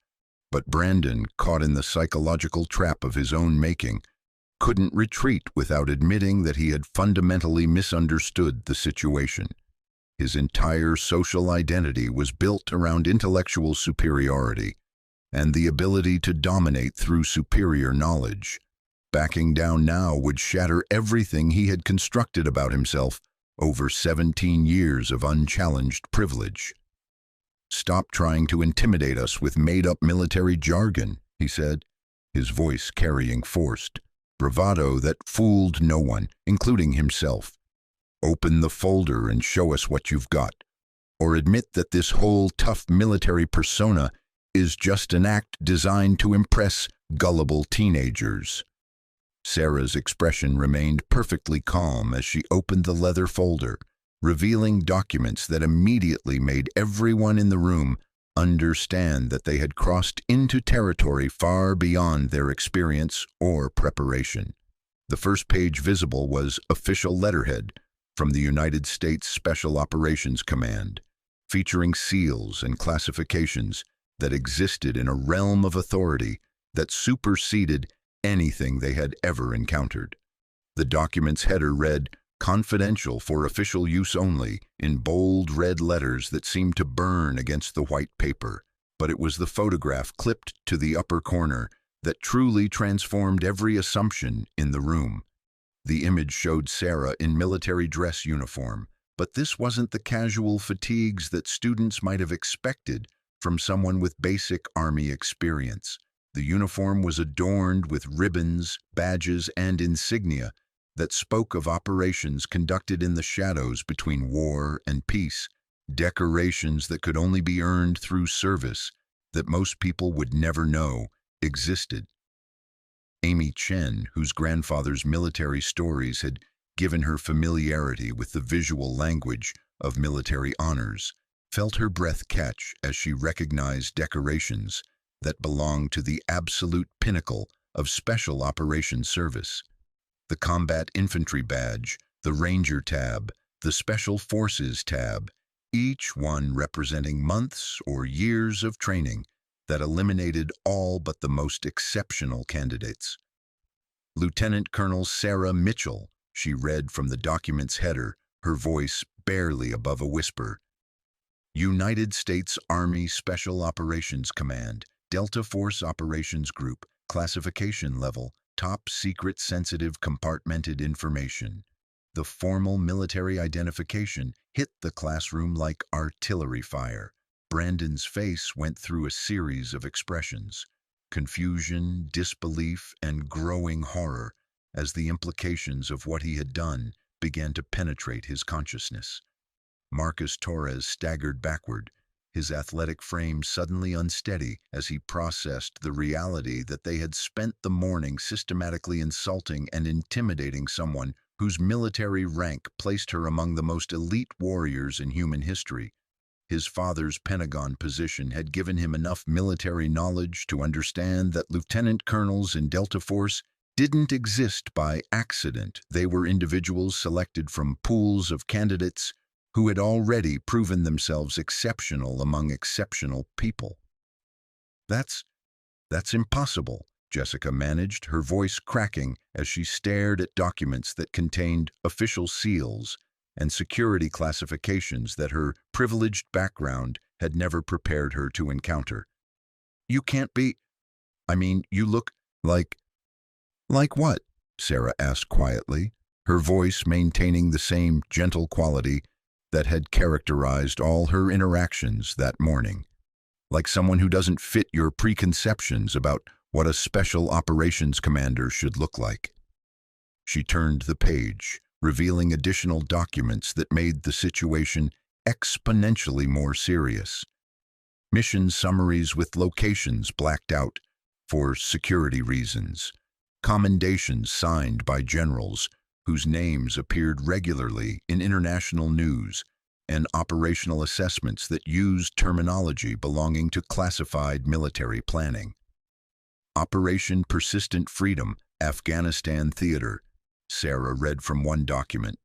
But Brandon, caught in the psychological trap of his own making, couldn't retreat without admitting that he had fundamentally misunderstood the situation. His entire social identity was built around intellectual superiority and the ability to dominate through superior knowledge. Backing down now would shatter everything he had constructed about himself over 17 years of unchallenged privilege. "Stop trying to intimidate us with made-up military jargon," he said, his voice carrying forced bravado that fooled no one, including himself. "Open the folder and show us what you've got, or admit that this whole tough military persona is just an act designed to impress gullible teenagers." Sarah's expression remained perfectly calm as she opened the leather folder, revealing documents that immediately made everyone in the room understand that they had crossed into territory far beyond their experience or preparation. The first page visible was official letterhead from the United States Special Operations Command, featuring seals and classifications that existed in a realm of authority that superseded anything they had ever encountered. The document's header read, "Confidential for official use only," in bold red letters that seemed to burn against the white paper. But it was the photograph clipped to the upper corner that truly transformed every assumption in the room. The image showed Sarah in military dress uniform, but this wasn't the casual fatigues that students might have expected from someone with basic Army experience. The uniform was adorned with ribbons, badges, and insignia that spoke of operations conducted in the shadows between war and peace, decorations that could only be earned through service that most people would never know existed. Amy Chen, whose grandfather's military stories had given her familiarity with the visual language of military honors, felt her breath catch as she recognized decorations that belonged to the absolute pinnacle of special operations service. The Combat Infantry Badge, the Ranger Tab, the Special Forces Tab, each one representing months or years of training that eliminated all but the most exceptional candidates. Lieutenant Colonel Sarah Mitchell, she read from the document's header, her voice barely above a whisper. United States Army Special Operations Command, Delta Force Operations Group, classification level, top secret sensitive compartmented information. The formal military identification hit the classroom like artillery fire. Brandon's face went through a series of expressions: confusion, disbelief, and growing horror as the implications of what he had done began to penetrate his consciousness. Marcus Torres staggered backward, his athletic frame suddenly unsteady as he processed the reality that they had spent the morning systematically insulting and intimidating someone whose military rank placed her among the most elite warriors in human history. His father's Pentagon position had given him enough military knowledge to understand that lieutenant colonels in Delta Force didn't exist by accident. They were individuals selected from pools of candidates who had already proven themselves exceptional among exceptional people. That's impossible, Jessica managed, her voice cracking as she stared at documents that contained official seals and security classifications that her privileged background had never prepared her to encounter. You can't be... you look like... Like what? Sarah asked quietly, her voice maintaining the same gentle quality that had characterized all her interactions that morning. Like someone who doesn't fit your preconceptions about what a special operations commander should look like. She turned the page, revealing additional documents that made the situation exponentially more serious. Mission summaries with locations blacked out for security reasons. Commendations signed by generals whose names appeared regularly in international news, and operational assessments that used terminology belonging to classified military planning. Operation Persistent Freedom, Afghanistan Theater, Sarah read from one document,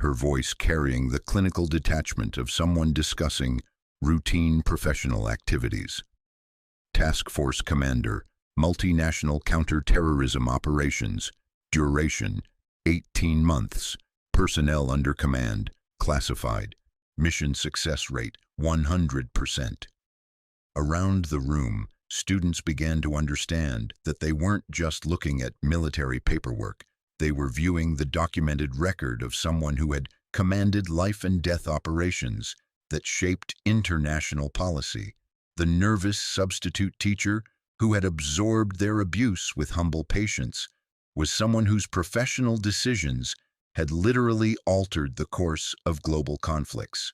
her voice carrying the clinical detachment of someone discussing routine professional activities. Task Force Commander, Multinational Counter-Terrorism Operations, duration 18 months, personnel under command, classified, mission success rate 100%. Around the room, students began to understand that they weren't just looking at military paperwork. They were viewing the documented record of someone who had commanded life and death operations that shaped international policy. The nervous substitute teacher who had absorbed their abuse with humble patience was someone whose professional decisions had literally altered the course of global conflicts.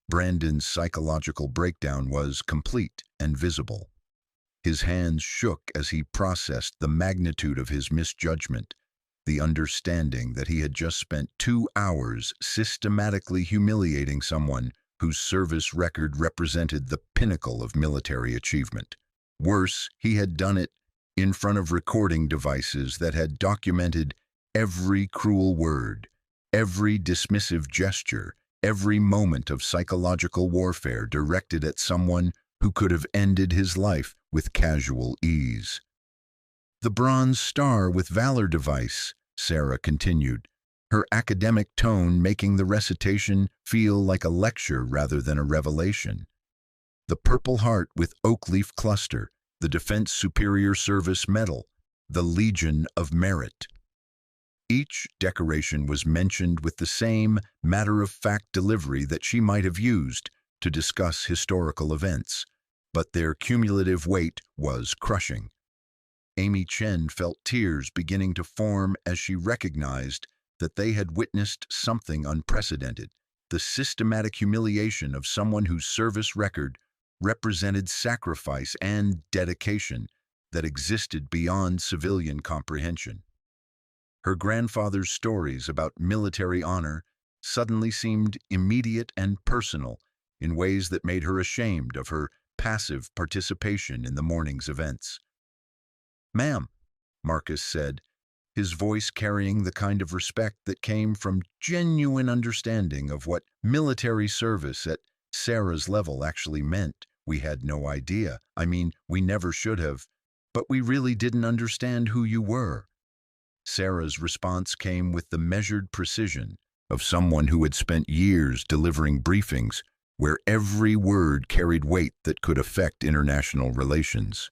Brandon's psychological breakdown was complete and visible. His hands shook as he processed the magnitude of his misjudgment, the understanding that he had just spent 2 hours systematically humiliating someone whose service record represented the pinnacle of military achievement. Worse, he had done it in front of recording devices that had documented every cruel word, every dismissive gesture, every moment of psychological warfare directed at someone who could have ended his life with casual ease. The Bronze Star with Valor device, Sarah continued, her academic tone making the recitation feel like a lecture rather than a revelation. The Purple Heart with Oak Leaf Cluster, the Defense Superior Service Medal, the Legion of Merit. Each decoration was mentioned with the same matter-of-fact delivery that she might have used to discuss historical events, but their cumulative weight was crushing. Amy Chen felt tears beginning to form as she recognized that they had witnessed something unprecedented, the systematic humiliation of someone whose service record represented sacrifice and dedication that existed beyond civilian comprehension. Her grandfather's stories about military honor suddenly seemed immediate and personal in ways that made her ashamed of her passive participation in the morning's events. "Ma'am," Marcus said, his voice carrying the kind of respect that came from genuine understanding of what military service at Sarah's level actually meant. "We had no idea. I mean, we never should have, but we really didn't understand who you were." Sarah's response came with the measured precision of someone who had spent years delivering briefings where every word carried weight that could affect international relations.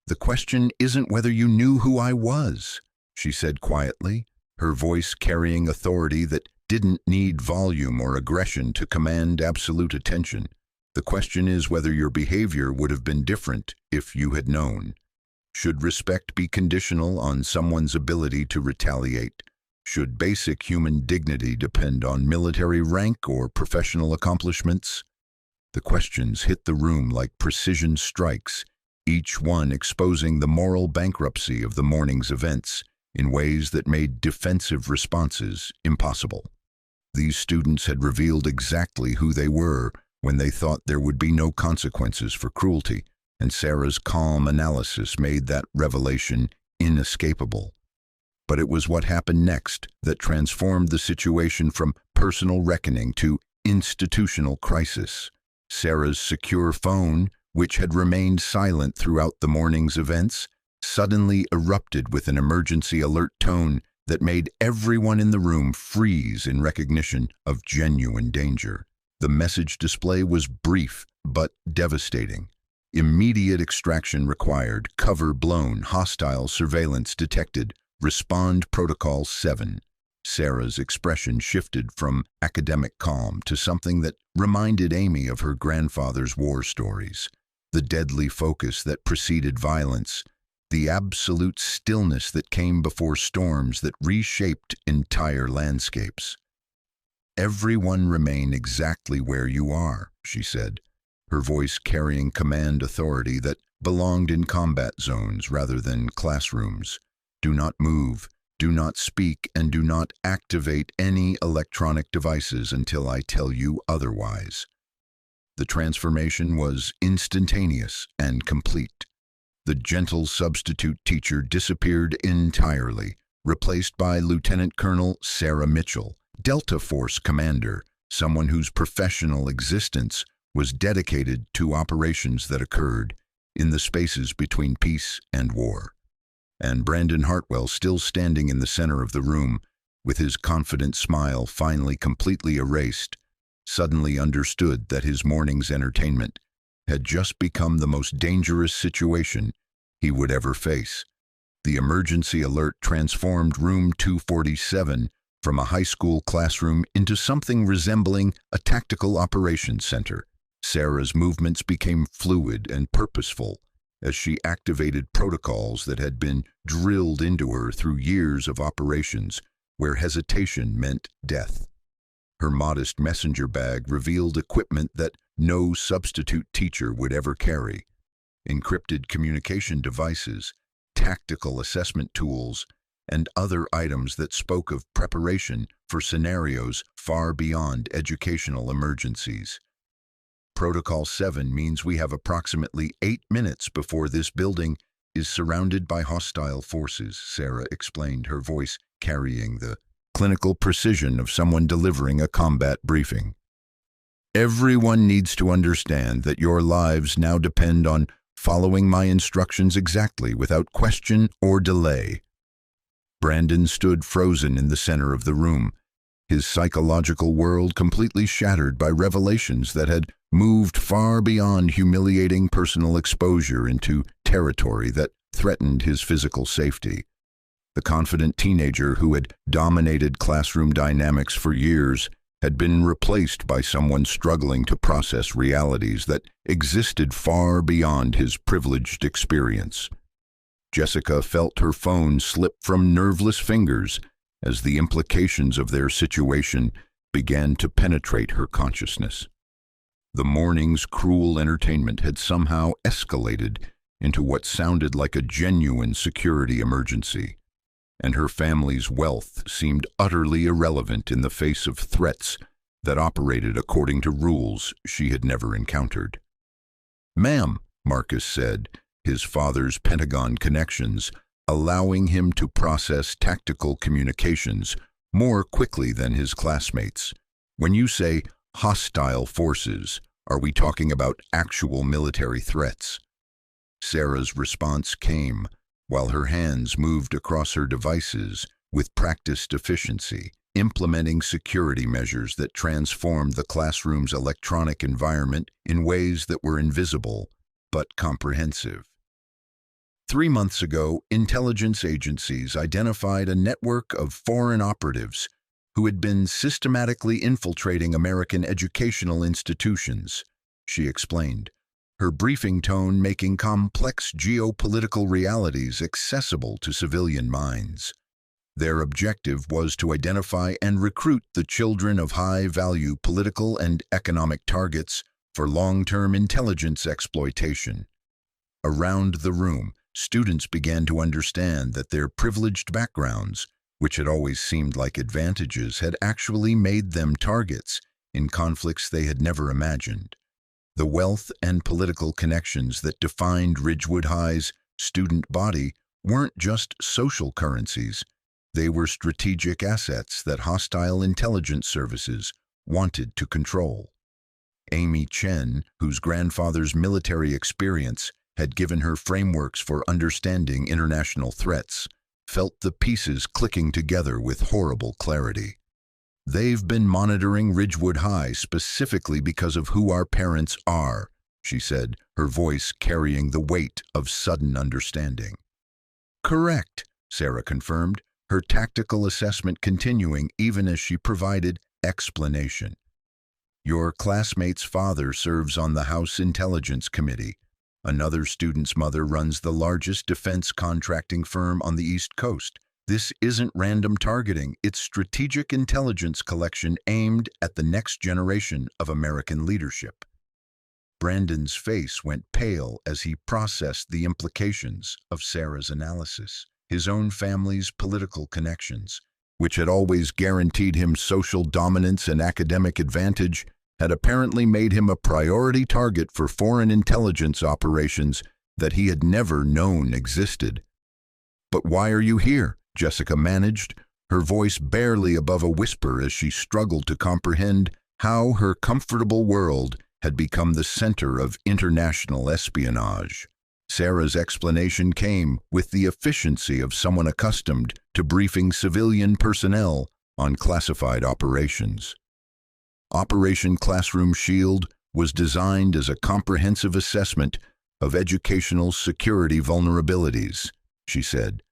"The question isn't whether you knew who I was," she said quietly, her voice carrying authority that didn't need volume or aggression to command absolute attention. "The question is whether your behavior would have been different if you had known. Should respect be conditional on someone's ability to retaliate? Should basic human dignity depend on military rank or professional accomplishments?" The questions hit the room like precision strikes, each one exposing the moral bankruptcy of the morning's events in ways that made defensive responses impossible. These students had revealed exactly who they were when they thought there would be no consequences for cruelty, and Sarah's calm analysis made that revelation inescapable. But it was what happened next that transformed the situation from personal reckoning to institutional crisis. Sarah's secure phone, which had remained silent throughout the morning's events, suddenly erupted with an emergency alert tone that made everyone in the room freeze in recognition of genuine danger. The message display was brief but devastating. "Immediate extraction required. Cover blown. Hostile surveillance detected. Respond Protocol 7. Sarah's expression shifted from academic calm to something that reminded Amy of her grandfather's war stories. The deadly focus that preceded violence, the absolute stillness that came before storms that reshaped entire landscapes. "Everyone remain exactly where you are," she said, her voice carrying command authority that belonged in combat zones rather than classrooms. "Do not move, do not speak, and do not activate any electronic devices until I tell you otherwise." The transformation was instantaneous and complete. The gentle substitute teacher disappeared entirely, replaced by Lieutenant Colonel Sarah Mitchell, Delta Force commander, someone whose professional existence was dedicated to operations that occurred in the spaces between peace and war. And Brandon Hartwell, still standing in the center of the room, with his confident smile finally completely erased, suddenly understood that his morning's entertainment had just become the most dangerous situation he would ever face. The emergency alert transformed room 247 from a high school classroom into something resembling a tactical operations center. Sarah's movements became fluid and purposeful as she activated protocols that had been drilled into her through years of operations where hesitation meant death. Her modest messenger bag revealed equipment that no substitute teacher would ever carry: encrypted communication devices, tactical assessment tools, and other items that spoke of preparation for scenarios far beyond educational emergencies. Protocol 7 means we have approximately 8 minutes before this building is surrounded by hostile forces, Sarah explained, her voice carrying the clinical precision of someone delivering a combat briefing. "Everyone needs to understand that your lives now depend on following my instructions exactly, without question or delay." Brandon stood frozen in the center of the room, his psychological world completely shattered by revelations that had moved far beyond humiliating personal exposure into territory that threatened his physical safety. The confident teenager who had dominated classroom dynamics for years had been replaced by someone struggling to process realities that existed far beyond his privileged experience. Jessica felt her phone slip from nerveless fingers as the implications of their situation began to penetrate her consciousness. The morning's cruel entertainment had somehow escalated into what sounded like a genuine security emergency, and her family's wealth seemed utterly irrelevant in the face of threats that operated according to rules she had never encountered. "Ma'am," Marcus said, his father's Pentagon connections allowing him to process tactical communications more quickly than his classmates. "When you say hostile forces, are we talking about actual military threats?" Sarah's response came while her hands moved across her devices with practiced efficiency, implementing security measures that transformed the classroom's electronic environment in ways that were invisible but comprehensive. 3 months ago, intelligence agencies identified a network of foreign operatives who had been systematically infiltrating American educational institutions, she explained, her briefing tone making complex geopolitical realities accessible to civilian minds. Their objective was to identify and recruit the children of high-value political and economic targets for long-term intelligence exploitation. Around the room, students began to understand that their privileged backgrounds, which had always seemed like advantages, had actually made them targets in conflicts they had never imagined. The wealth and political connections that defined Ridgewood High's student body weren't just social currencies. They were strategic assets that hostile intelligence services wanted to control. Amy Chen, whose grandfather's military experience had given her frameworks for understanding international threats, felt the pieces clicking together with horrible clarity. "They've been monitoring Ridgewood High specifically because of who our parents are," she said, her voice carrying the weight of sudden understanding. "Correct," Sarah confirmed, her tactical assessment continuing even as she provided explanation. "Your classmate's father serves on the House Intelligence Committee. Another student's mother runs the largest defense contracting firm on the East Coast. This isn't random targeting, it's strategic intelligence collection aimed at the next generation of American leadership." Brandon's face went pale as he processed the implications of Sarah's analysis. His own family's political connections, which had always guaranteed him social dominance and academic advantage, had apparently made him a priority target for foreign intelligence operations that he had never known existed. "But why are you here?" Jessica managed, her voice barely above a whisper as she struggled to comprehend how her comfortable world had become the center of international espionage. Sarah's explanation came with the efficiency of someone accustomed to briefing civilian personnel on classified operations. Operation Classroom Shield was designed as a comprehensive assessment of educational security vulnerabilities, she said,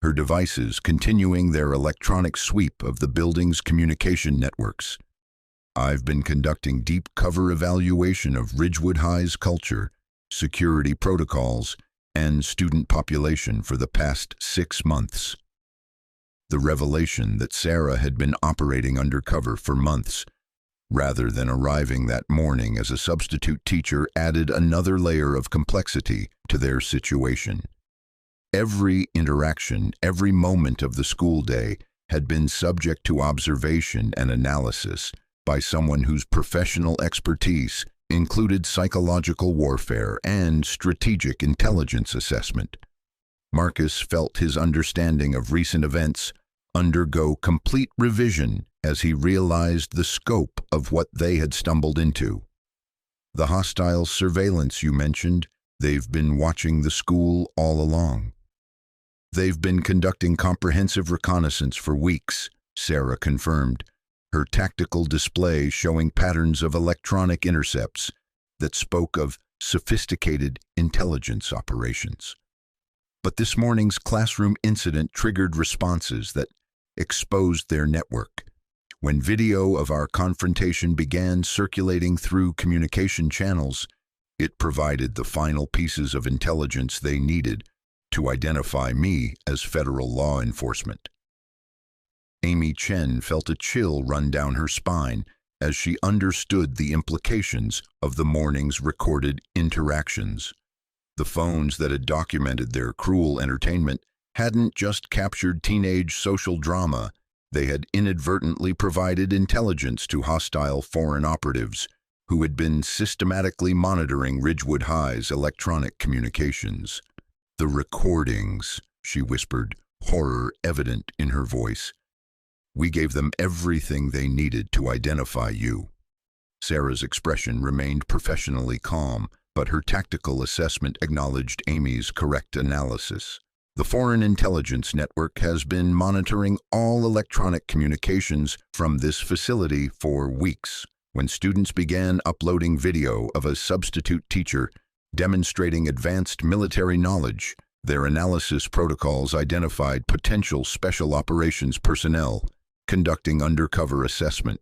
her devices continuing their electronic sweep of the building's communication networks. "I've been conducting deep cover evaluation of Ridgewood High's culture, security protocols, and student population for the past 6 months." The revelation that Sarah had been operating undercover for months, rather than arriving that morning as a substitute teacher, added another layer of complexity to their situation. Every interaction, every moment of the school day had been subject to observation and analysis by someone whose professional expertise included psychological warfare and strategic intelligence assessment. Marcus felt his understanding of recent events undergo complete revision as he realized the scope of what they had stumbled into. "The hostile surveillance you mentioned, they've been watching the school all along." "They've been conducting comprehensive reconnaissance for weeks," Sarah confirmed, her tactical display showing patterns of electronic intercepts that spoke of sophisticated intelligence operations. But this morning's classroom incident triggered responses that exposed their network. When video of our confrontation began circulating through communication channels, it provided the final pieces of intelligence they needed to identify me as federal law enforcement. Amy Chen felt a chill run down her spine as she understood the implications of the morning's recorded interactions. The phones that had documented their cruel entertainment hadn't just captured teenage social drama, they had inadvertently provided intelligence to hostile foreign operatives who had been systematically monitoring Ridgewood High's electronic communications. "The recordings," she whispered, horror evident in her voice. "We gave them everything they needed to identify you." Sarah's expression remained professionally calm, but her tactical assessment acknowledged Amy's correct analysis. "The Foreign Intelligence Network has been monitoring all electronic communications from this facility for weeks. When students began uploading video of a substitute teacher demonstrating advanced military knowledge, their analysis protocols identified potential special operations personnel conducting undercover assessment."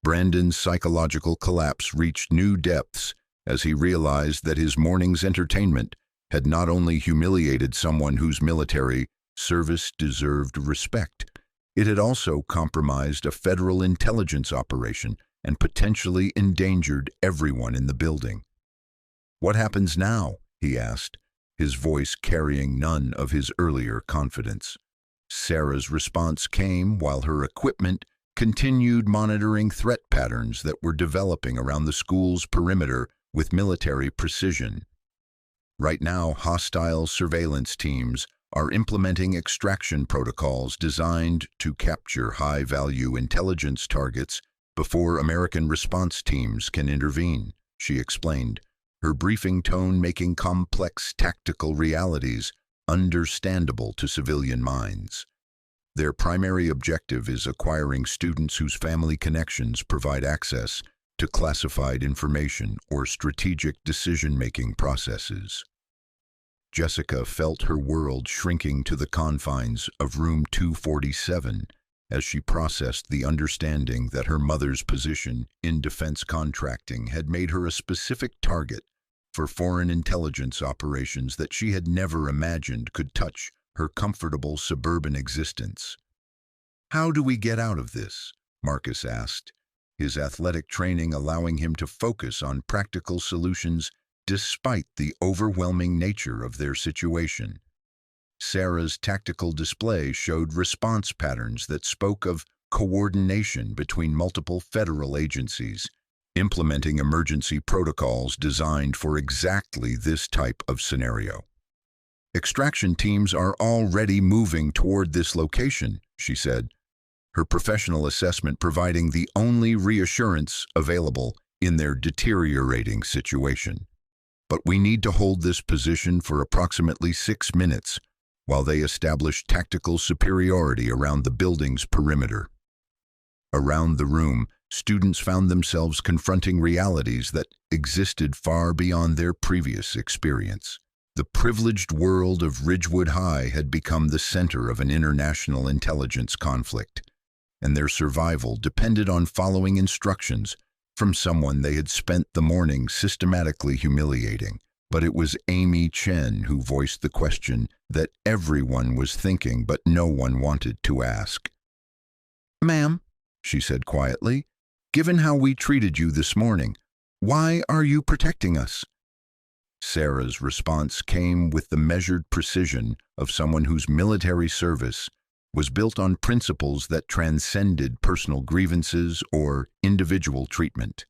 Brandon's psychological collapse reached new depths as he realized that his morning's entertainment had not only humiliated someone whose military service deserved respect, it had also compromised a federal intelligence operation and potentially endangered everyone in the building. "What happens now?" he asked, his voice carrying none of his earlier confidence. Sarah's response came while her equipment continued monitoring threat patterns that were developing around the school's perimeter with military precision. "Right now, hostile surveillance teams are implementing extraction protocols designed to capture high-value intelligence targets before American response teams can intervene," she explained, her briefing tone making complex tactical realities understandable to civilian minds. "Their primary objective is acquiring students whose family connections provide access to classified information or strategic decision-making processes." Jessica felt her world shrinking to the confines of room 247 as she processed the understanding that her mother's position in defense contracting had made her a specific target for foreign intelligence operations that she had never imagined could touch her comfortable suburban existence. "How do we get out of this?" Marcus asked, his athletic training allowing him to focus on practical solutions despite the overwhelming nature of their situation. Sarah's tactical display showed response patterns that spoke of coordination between multiple federal agencies, implementing emergency protocols designed for exactly this type of scenario. "Extraction teams are already moving toward this location," she said, her professional assessment providing the only reassurance available in their deteriorating situation. "But we need to hold this position for approximately 6 minutes while they establish tactical superiority around the building's perimeter." Around the room, students found themselves confronting realities that existed far beyond their previous experience. The privileged world of Ridgewood High had become the center of an international intelligence conflict, and their survival depended on following instructions from someone they had spent the morning systematically humiliating. But it was Amy Chen who voiced the question that everyone was thinking but no one wanted to ask. "Ma'am," she said quietly, "given how we treated you this morning, why are you protecting us?" Sarah's response came with the measured precision of someone whose military service was built on principles that transcended personal grievances or individual treatment.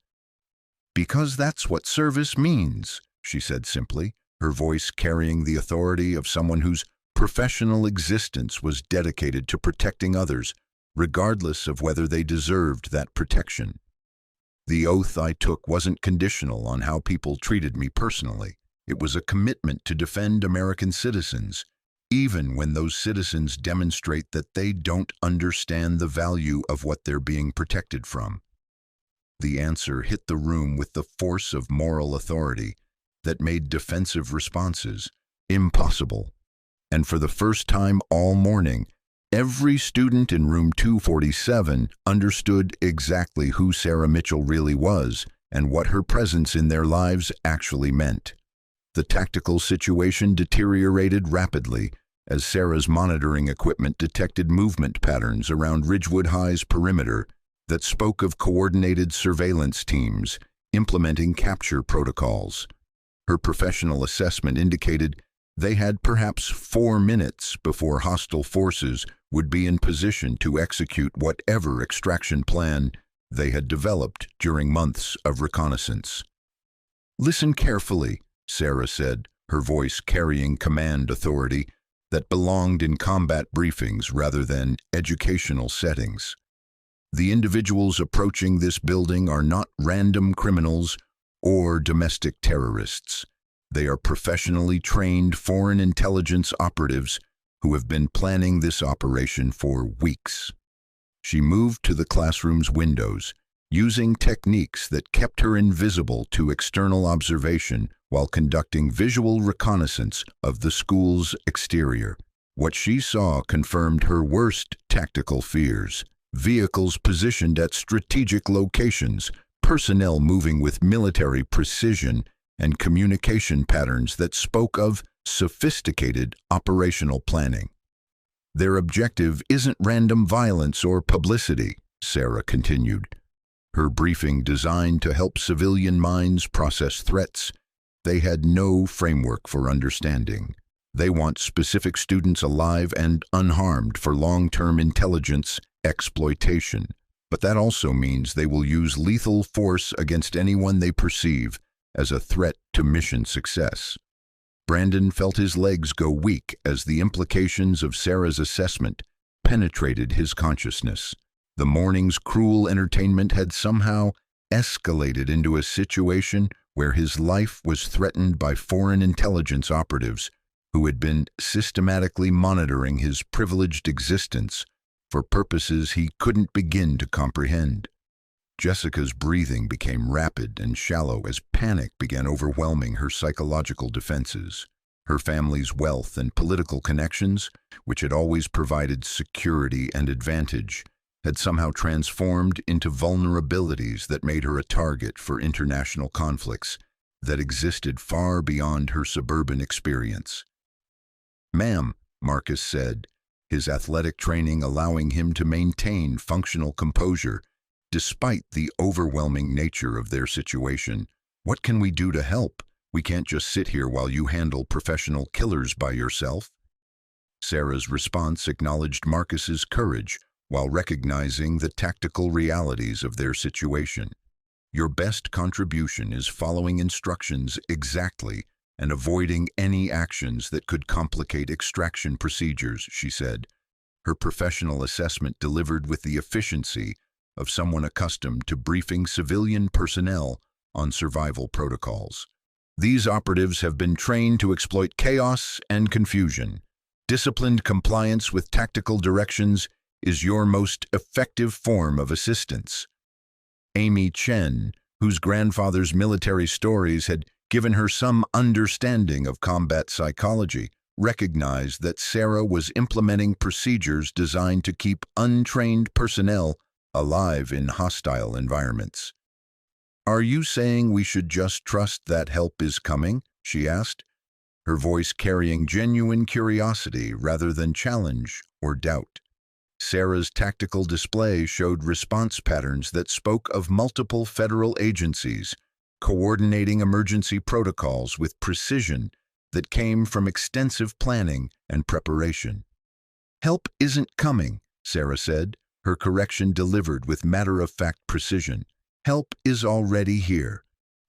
"Because that's what service means," she said simply, her voice carrying the authority of someone whose professional existence was dedicated to protecting others, regardless of whether they deserved that protection. "The oath I took wasn't conditional on how people treated me personally. It was a commitment to defend American citizens, even when those citizens demonstrate that they don't understand the value of what they're being protected from." The answer hit the room with the force of moral authority that made defensive responses impossible. And for the first time all morning, every student in room 247 understood exactly who Sarah Mitchell really was and what her presence in their lives actually meant. The tactical situation deteriorated rapidly as Sarah's monitoring equipment detected movement patterns around Ridgewood High's perimeter that spoke of coordinated surveillance teams implementing capture protocols. Her professional assessment indicated they had perhaps 4 minutes before hostile forces would be in position to execute whatever extraction plan they had developed during months of reconnaissance. "Listen carefully," Sarah said, her voice carrying command authority that belonged in combat briefings rather than educational settings. "The individuals approaching this building are not random criminals or domestic terrorists. They are professionally trained foreign intelligence operatives who have been planning this operation for weeks." She moved to the classroom's windows, using techniques that kept her invisible to external observation while conducting visual reconnaissance of the school's exterior. What she saw confirmed her worst tactical fears: vehicles positioned at strategic locations, personnel moving with military precision, and communication patterns that spoke of sophisticated operational planning. "Their objective isn't random violence or publicity," Sarah continued, her briefing designed to help civilian minds process threats they had no framework for understanding. "They want specific students alive and unharmed for long-term intelligence exploitation. But that also means they will use lethal force against anyone they perceive as a threat to mission success." Brandon felt his legs go weak as the implications of Sarah's assessment penetrated his consciousness. The morning's cruel entertainment had somehow escalated into a situation where his life was threatened by foreign intelligence operatives who had been systematically monitoring his privileged existence for purposes he couldn't begin to comprehend. Jessica's breathing became rapid and shallow as panic began overwhelming her psychological defenses. Her family's wealth and political connections, which had always provided security and advantage, had somehow transformed into vulnerabilities that made her a target for international conflicts that existed far beyond her suburban experience. "Ma'am," Marcus said, his athletic training allowing him to maintain functional composure despite the overwhelming nature of their situation. "What can we do to help? We can't just sit here while you handle professional killers by yourself." Sarah's response acknowledged Marcus's courage while recognizing the tactical realities of their situation. "Your best contribution is following instructions exactly and avoiding any actions that could complicate extraction procedures," she said, her professional assessment delivered with the efficiency of someone accustomed to briefing civilian personnel on survival protocols. "These operatives have been trained to exploit chaos and confusion. Disciplined compliance with tactical directions is your most effective form of assistance." Amy Chen, whose grandfather's military stories had given her some understanding of combat psychology, recognized that Sarah was implementing procedures designed to keep untrained personnel alive in hostile environments. "Are you saying we should just trust that help is coming?" she asked, her voice carrying genuine curiosity rather than challenge or doubt. Sarah's tactical display showed response patterns that spoke of multiple federal agencies coordinating emergency protocols with precision that came from extensive planning and preparation. "Help isn't coming," Sarah said, her correction delivered with matter-of-fact precision. "Help is already here.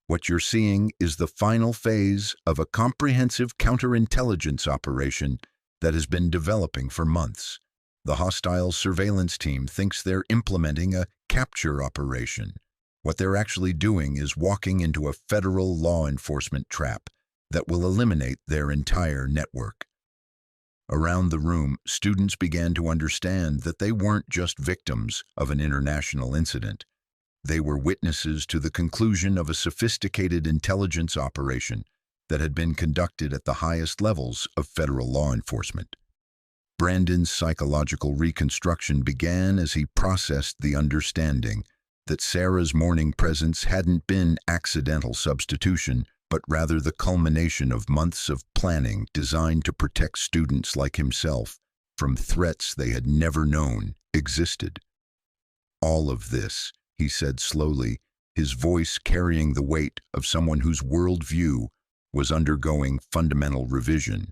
What you're seeing is the final phase of a comprehensive counterintelligence operation that has been developing for months. The hostile surveillance team thinks they're implementing a capture operation. What they're actually doing is walking into a federal law enforcement trap that will eliminate their entire network." Around the room, students began to understand that they weren't just victims of an international incident. They were witnesses to the conclusion of a sophisticated intelligence operation that had been conducted at the highest levels of federal law enforcement. Brandon's psychological reconstruction began as he processed the understanding that Sarah's morning presence hadn't been accidental substitution but rather the culmination of months of planning designed to protect students like himself from threats they had never known existed. All of this, he said slowly, his voice carrying the weight of someone whose worldview was undergoing fundamental revision.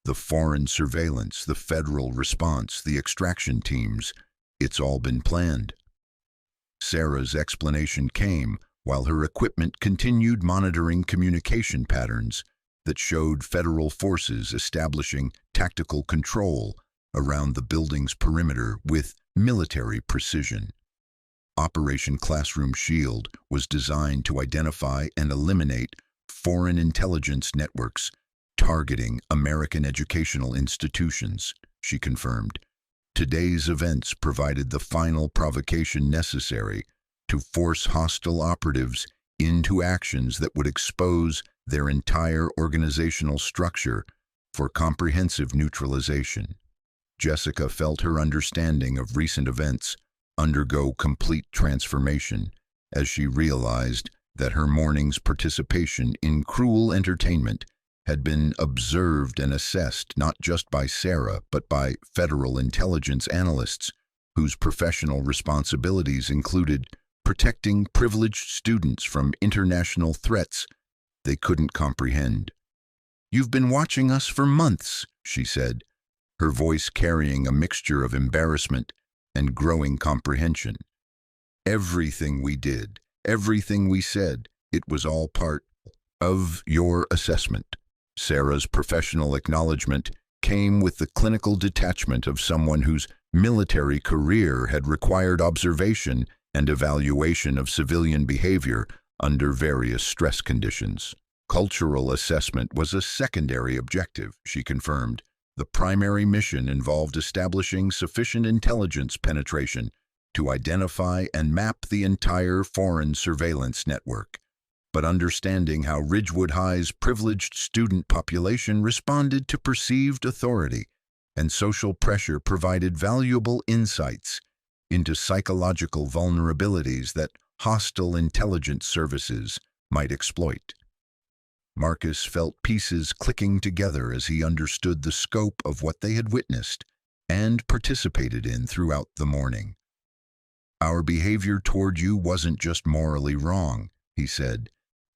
The foreign surveillance, the federal response, the extraction teams, it's all been planned. Sarah's explanation came while her equipment continued monitoring communication patterns that showed federal forces establishing tactical control around the building's perimeter with military precision. Operation Classroom Shield was designed to identify and eliminate foreign intelligence networks targeting American educational institutions, she confirmed. Today's events provided the final provocation necessary to force hostile operatives into actions that would expose their entire organizational structure for comprehensive neutralization. Jessica felt her understanding of recent events undergo complete transformation as she realized that her morning's participation in cruel entertainment had been observed and assessed not just by Sarah but by federal intelligence analysts whose professional responsibilities included protecting privileged students from international threats they couldn't comprehend. "You've been watching us for months," she said, her voice carrying a mixture of embarrassment and growing comprehension. "Everything we did, everything we said, it was all part of your assessment." Sarah's professional acknowledgement came with the clinical detachment of someone whose military career had required observation and evaluation of civilian behavior under various stress conditions. Cultural assessment was a secondary objective, she confirmed. The primary mission involved establishing sufficient intelligence penetration to identify and map the entire foreign surveillance network. But understanding how Ridgewood High's privileged student population responded to perceived authority and social pressure provided valuable insights into psychological vulnerabilities that hostile intelligence services might exploit. Marcus felt pieces clicking together as he understood the scope of what they had witnessed and participated in throughout the morning. "Our behavior toward you wasn't just morally wrong," he said,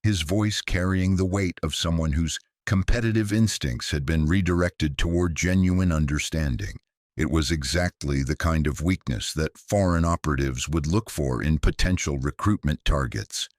his voice carrying the weight of someone whose competitive instincts had been redirected toward genuine understanding. It was exactly the kind of weakness that foreign operatives would look for in potential recruitment targets.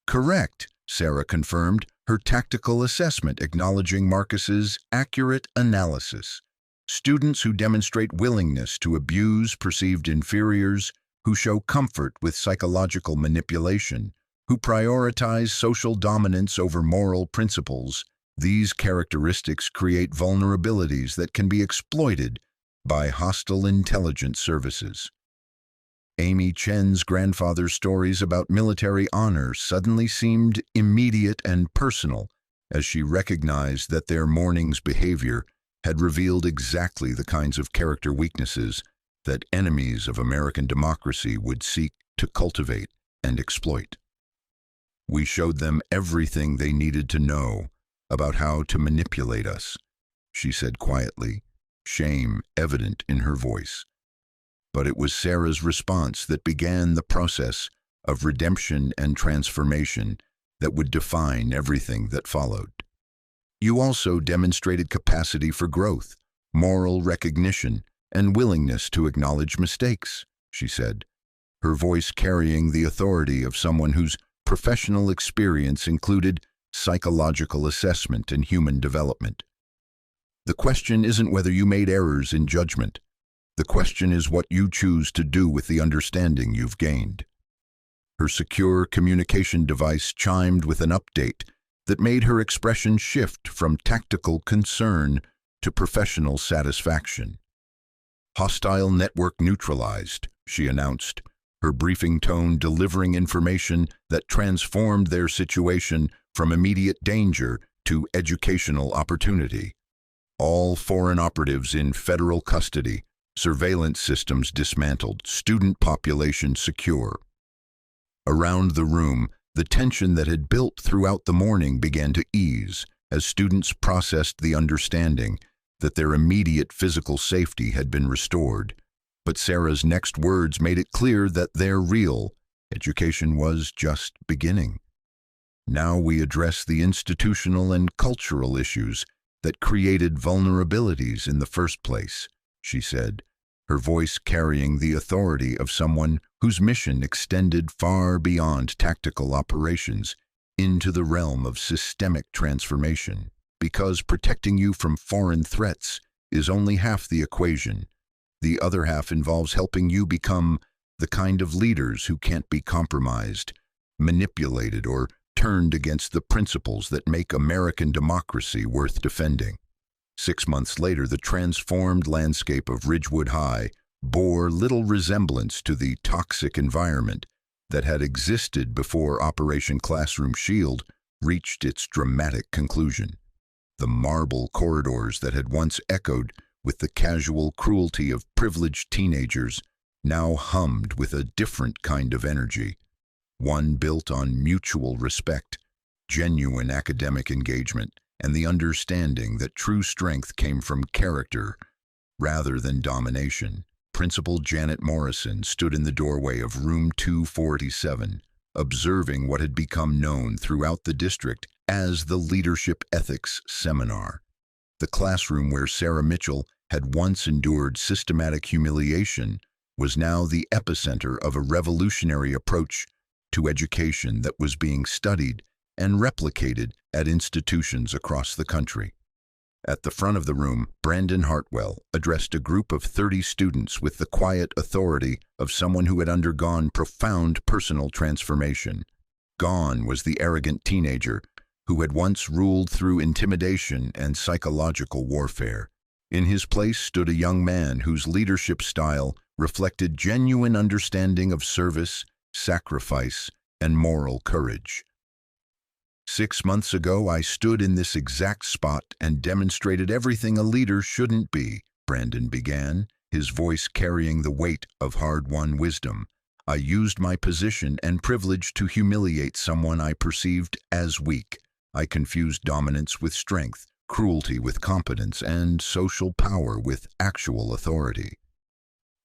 "Correct," Sarah confirmed, her tactical assessment acknowledging Marcus's accurate analysis. "Students who demonstrate willingness to abuse perceived inferiors, who show comfort with psychological manipulation, who prioritize social dominance over moral principles, these characteristics create vulnerabilities that can be exploited by hostile intelligence services." Amy Chen's grandfather's stories about military honor suddenly seemed immediate and personal as she recognized that their morning's behavior had revealed exactly the kinds of character weaknesses that enemies of American democracy would seek to cultivate and exploit. "We showed them everything they needed to know about how to manipulate us," she said quietly, shame evident in her voice. But it was Sarah's response that began the process of redemption and transformation that would define everything that followed. "You also demonstrated capacity for growth, moral recognition, and willingness to acknowledge mistakes," she said, her voice carrying the authority of someone whose professional experience included psychological assessment and human development. "The question isn't whether you made errors in judgment. The question is what you choose to do with the understanding you've gained." Her secure communication device chimed with an update that made her expression shift from tactical concern to professional satisfaction. "Hostile network neutralized," she announced, her briefing tone delivering information that transformed their situation from immediate danger to educational opportunity. "All foreign operatives in federal custody, surveillance systems dismantled, student population secure." Around the room, The tension that had built throughout the morning began to ease as students processed the understanding that their immediate physical safety had been restored. But Sarah's next words made it clear that their real education was just beginning. Now we address the institutional and cultural issues that created vulnerabilities in the first place, she said, her voice carrying the authority of someone whose mission extended far beyond tactical operations into the realm of systemic transformation. Because protecting you from foreign threats is only half the equation, the other half involves helping you become the kind of leaders who can't be compromised, manipulated, or turned against the principles that make American democracy worth defending. 6 months later, the transformed landscape of Ridgewood High bore little resemblance to the toxic environment that had existed before Operation Classroom Shield reached its dramatic conclusion. The marble corridors that had once echoed with the casual cruelty of privileged teenagers now hummed with a different kind of energy, one built on mutual respect, genuine academic engagement, and the understanding that true strength came from character rather than domination. Principal Janet Morrison stood in the doorway of room 247, observing what had become known throughout the district as the Leadership Ethics Seminar. The classroom where Sarah Mitchell had once endured systematic humiliation was now the epicenter of a revolutionary approach to education that was being studied and replicated at institutions across the country. At the front of the room, Brandon Hartwell addressed a group of 30 students with the quiet authority of someone who had undergone profound personal transformation. Gone was the arrogant teenager who had once ruled through intimidation and psychological warfare. In his place stood a young man whose leadership style reflected genuine understanding of service, sacrifice, and moral courage. 6 months ago, I stood in this exact spot and demonstrated everything a leader shouldn't be, Brandon began, his voice carrying the weight of hard-won wisdom. I used my position and privilege to humiliate someone I perceived as weak. I confused dominance with strength, cruelty with competence, and social power with actual authority.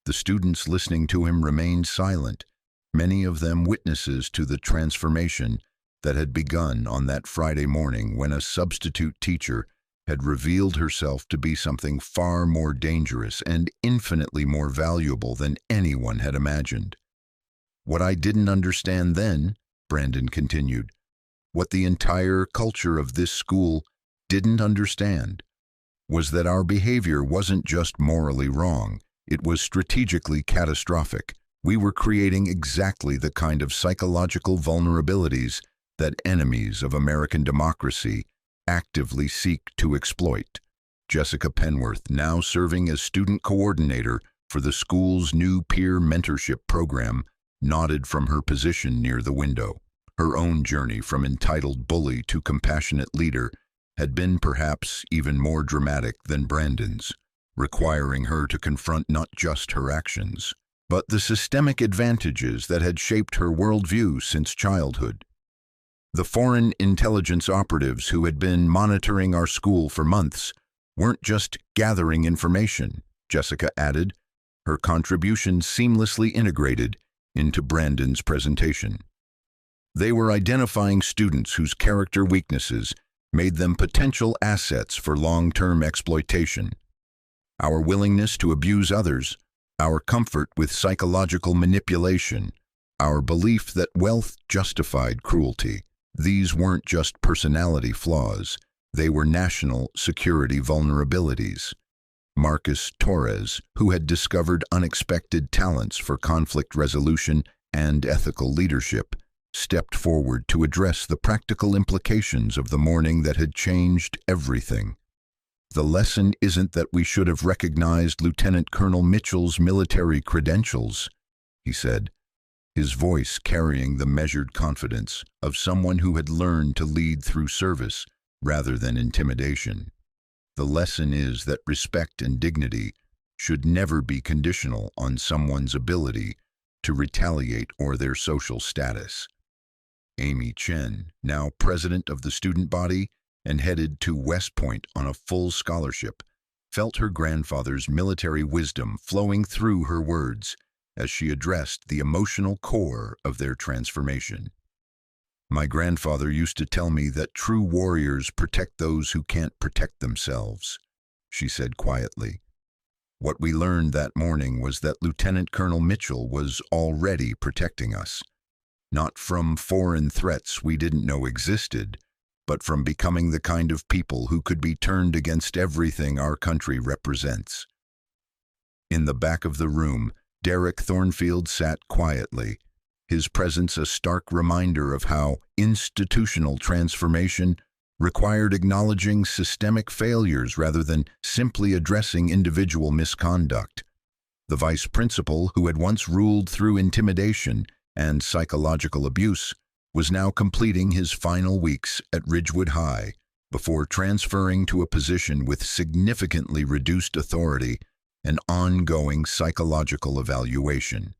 The students listening to him remained silent, many of them witnesses to the transformation that had begun on that Friday morning when a substitute teacher had revealed herself to be something far more dangerous and infinitely more valuable than anyone had imagined. What I didn't understand then, Brandon continued, what the entire culture of this school didn't understand, was that our behavior wasn't just morally wrong, it was strategically catastrophic. We were creating exactly the kind of psychological vulnerabilities that enemies of American democracy actively seek to exploit. Jessica Penworth, now serving as student coordinator for the school's new peer mentorship program, nodded from her position near the window. Her own journey from entitled bully to compassionate leader had been perhaps even more dramatic than Brandon's, requiring her to confront not just her actions, but the systemic advantages that had shaped her worldview since childhood. The foreign intelligence operatives who had been monitoring our school for months weren't just gathering information, Jessica added, her contribution seamlessly integrated into Brandon's presentation. They were identifying students whose character weaknesses made them potential assets for long-term exploitation. Our willingness to abuse others, our comfort with psychological manipulation, our belief that wealth justified cruelty. These weren't just personality flaws, they were national security vulnerabilities. Marcus Torres, who had discovered unexpected talents for conflict resolution and ethical leadership, stepped forward to address the practical implications of the morning that had changed everything. The lesson isn't that we should have recognized Lieutenant Colonel Mitchell's military credentials, he said, his voice carrying the measured confidence of someone who had learned to lead through service rather than intimidation. The lesson is that respect and dignity should never be conditional on someone's ability to retaliate or their social status. Amy Chen, now president of the student body and headed to West Point on a full scholarship, felt her grandfather's military wisdom flowing through her words as she addressed the emotional core of their transformation. My grandfather used to tell me that true warriors protect those who can't protect themselves, she said quietly. What we learned that morning was that Lieutenant Colonel Mitchell was already protecting us, not from foreign threats we didn't know existed, but from becoming the kind of people who could be turned against everything our country represents. In the back of the room, Derek Thornfield sat quietly, his presence a stark reminder of how institutional transformation required acknowledging systemic failures rather than simply addressing individual misconduct. The vice principal, who had once ruled through intimidation and psychological abuse, was now completing his final weeks at Ridgewood High before transferring to a position with significantly reduced authority and ongoing psychological evaluation.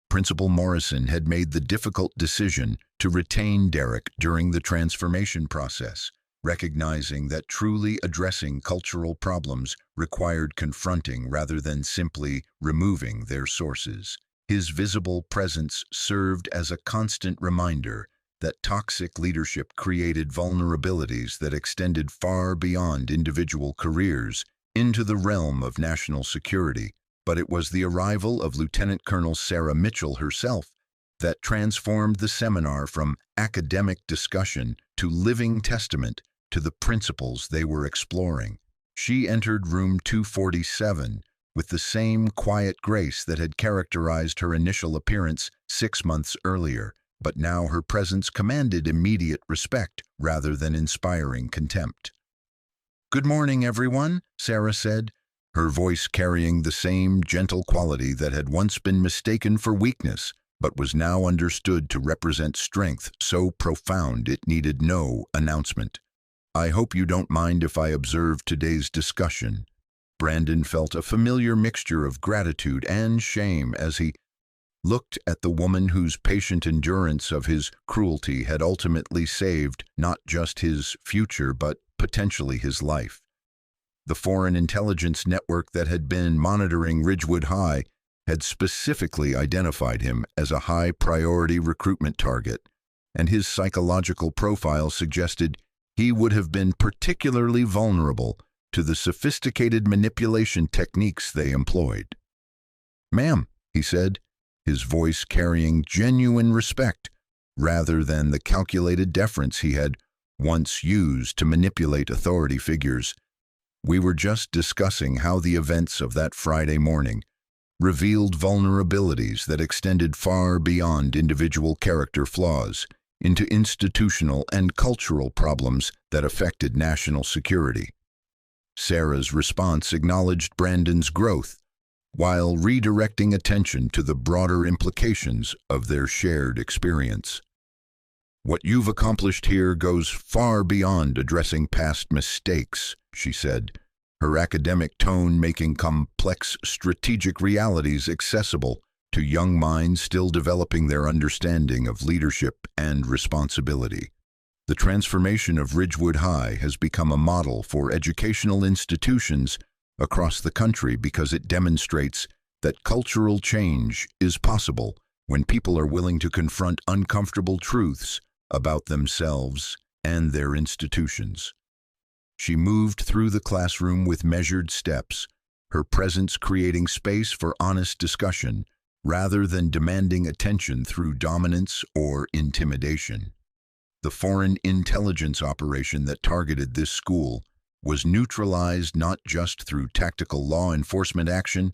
Principal Morrison had made the difficult decision to retain Derek during the transformation process, recognizing that truly addressing cultural problems required confronting rather than simply removing their sources. His visible presence served as a constant reminder that toxic leadership created vulnerabilities that extended far beyond individual careers into the realm of national security. But it was the arrival of Lieutenant Colonel Sarah Mitchell herself that transformed the seminar from academic discussion to living testament to the principles they were exploring. She entered room 247 with the same quiet grace that had characterized her initial appearance 6 months earlier, but now her presence commanded immediate respect rather than inspiring contempt. "Good morning, everyone," Sarah said, her voice carrying the same gentle quality that had once been mistaken for weakness, but was now understood to represent strength so profound it needed no announcement. "I hope you don't mind if I observe today's discussion." Brandon felt a familiar mixture of gratitude and shame as he looked at the woman whose patient endurance of his cruelty had ultimately saved not just his future but potentially his life. The foreign intelligence network that had been monitoring Ridgewood High had specifically identified him as a high-priority recruitment target, and his psychological profile suggested he would have been particularly vulnerable to the sophisticated manipulation techniques they employed. "Ma'am," he said, his voice carrying genuine respect rather than the calculated deference he had once used to manipulate authority figures. "We were just discussing how the events of that Friday morning revealed vulnerabilities that extended far beyond individual character flaws into institutional and cultural problems that affected national security." Sarah's response acknowledged Brandon's growth, while redirecting attention to the broader implications of their shared experience. "What you've accomplished here goes far beyond addressing past mistakes," she said, her academic tone making complex strategic realities accessible to young minds still developing their understanding of leadership and responsibility. "The transformation of Ridgewood High has become a model for educational institutions across the country because it demonstrates that cultural change is possible when people are willing to confront uncomfortable truths about themselves and their institutions." She moved through the classroom with measured steps, her presence creating space for honest discussion rather than demanding attention through dominance or intimidation. The foreign intelligence operation that targeted this school was neutralized not just through tactical law enforcement action,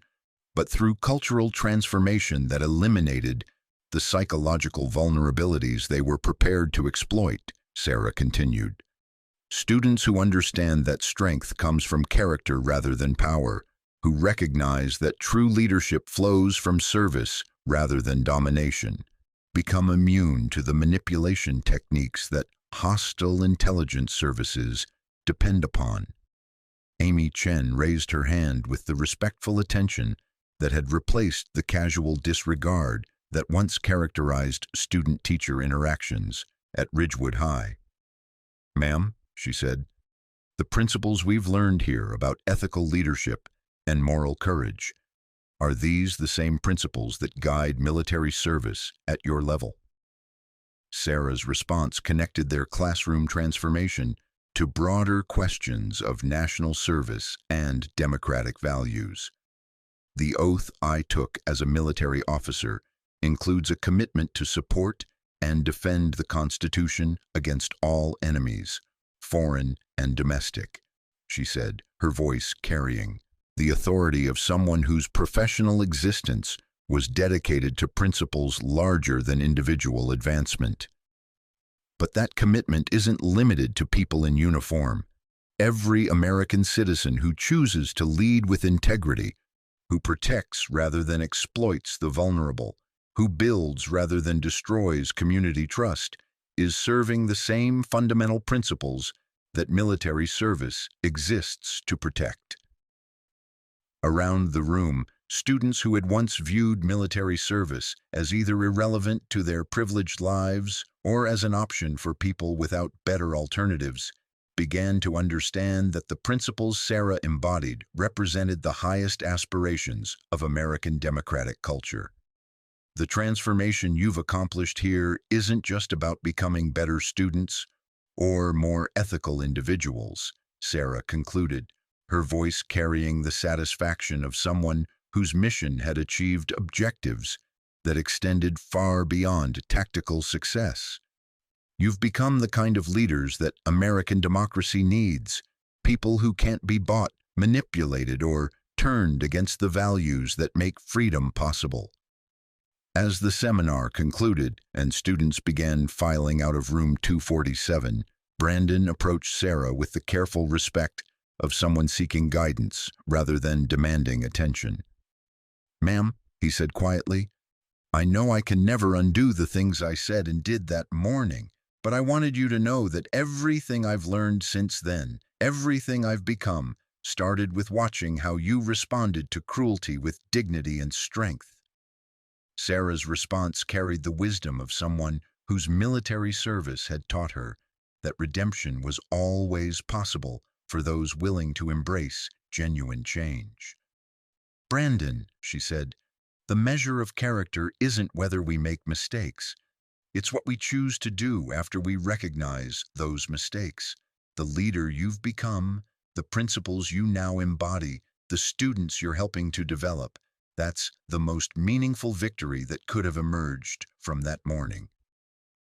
but through cultural transformation that eliminated the psychological vulnerabilities they were prepared to exploit, Sarah continued. "Students who understand that strength comes from character rather than power, who recognize that true leadership flows from service rather than domination, become immune to the manipulation techniques that hostile intelligence services depend upon." Amy Chen raised her hand with the respectful attention that had replaced the casual disregard that once characterized student-teacher interactions. at Ridgewood High. "Ma'am," she said, "the principles we've learned here about ethical leadership and moral courage, are these the same principles that guide military service at your level?" Sarah's response connected their classroom transformation to broader questions of national service and democratic values. "The oath I took as a military officer includes a commitment to support and defend the Constitution against all enemies, foreign and domestic," she said, her voice carrying the authority of someone whose professional existence was dedicated to principles larger than individual advancement. But that commitment isn't limited to people in uniform. Every American citizen who chooses to lead with integrity, who protects rather than exploits the vulnerable, who builds rather than destroys community trust, is serving the same fundamental principles that military service exists to protect. Around the room, students who had once viewed military service as either irrelevant to their privileged lives or as an option for people without better alternatives began to understand that the principles Sarah embodied represented the highest aspirations of American democratic culture. "The transformation you've accomplished here isn't just about becoming better students or more ethical individuals," Sarah concluded, her voice carrying the satisfaction of someone whose mission had achieved objectives that extended far beyond tactical success. "You've become the kind of leaders that American democracy needs, people who can't be bought, manipulated, or turned against the values that make freedom possible." As the seminar concluded and students began filing out of room 247, Brandon approached Sarah with the careful respect of someone seeking guidance rather than demanding attention. "Ma'am," he said quietly, "I know I can never undo the things I said and did that morning, but I wanted you to know that everything I've learned since then, everything I've become, started with watching how you responded to cruelty with dignity and strength." Sarah's response carried the wisdom of someone whose military service had taught her that redemption was always possible for those willing to embrace genuine change. "Brandon," she said, "the measure of character isn't whether we make mistakes. It's what we choose to do after we recognize those mistakes. The leader you've become, the principles you now embody, the students you're helping to develop, that's the most meaningful victory that could have emerged from that morning."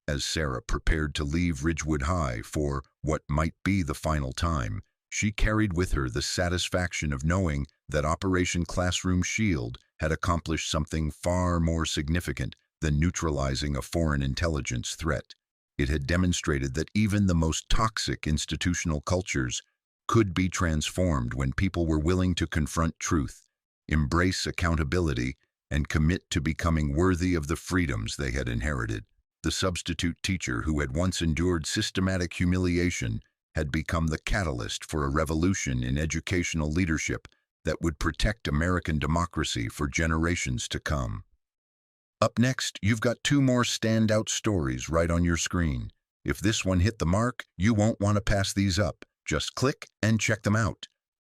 As Sarah prepared to leave Ridgewood High for what might be the final time, she carried with her the satisfaction of knowing that Operation Classroom Shield had accomplished something far more significant than neutralizing a foreign intelligence threat. It had demonstrated that even the most toxic institutional cultures could be transformed when people were willing to confront truth, embrace accountability, and commit to becoming worthy of the freedoms they had inherited. The substitute teacher who had once endured systematic humiliation had become the catalyst for a revolution in educational leadership that would protect American democracy for generations to come. Up next, you've got two more standout stories right on your screen. If this one hit the mark, you won't want to pass these up. Just click and check them out.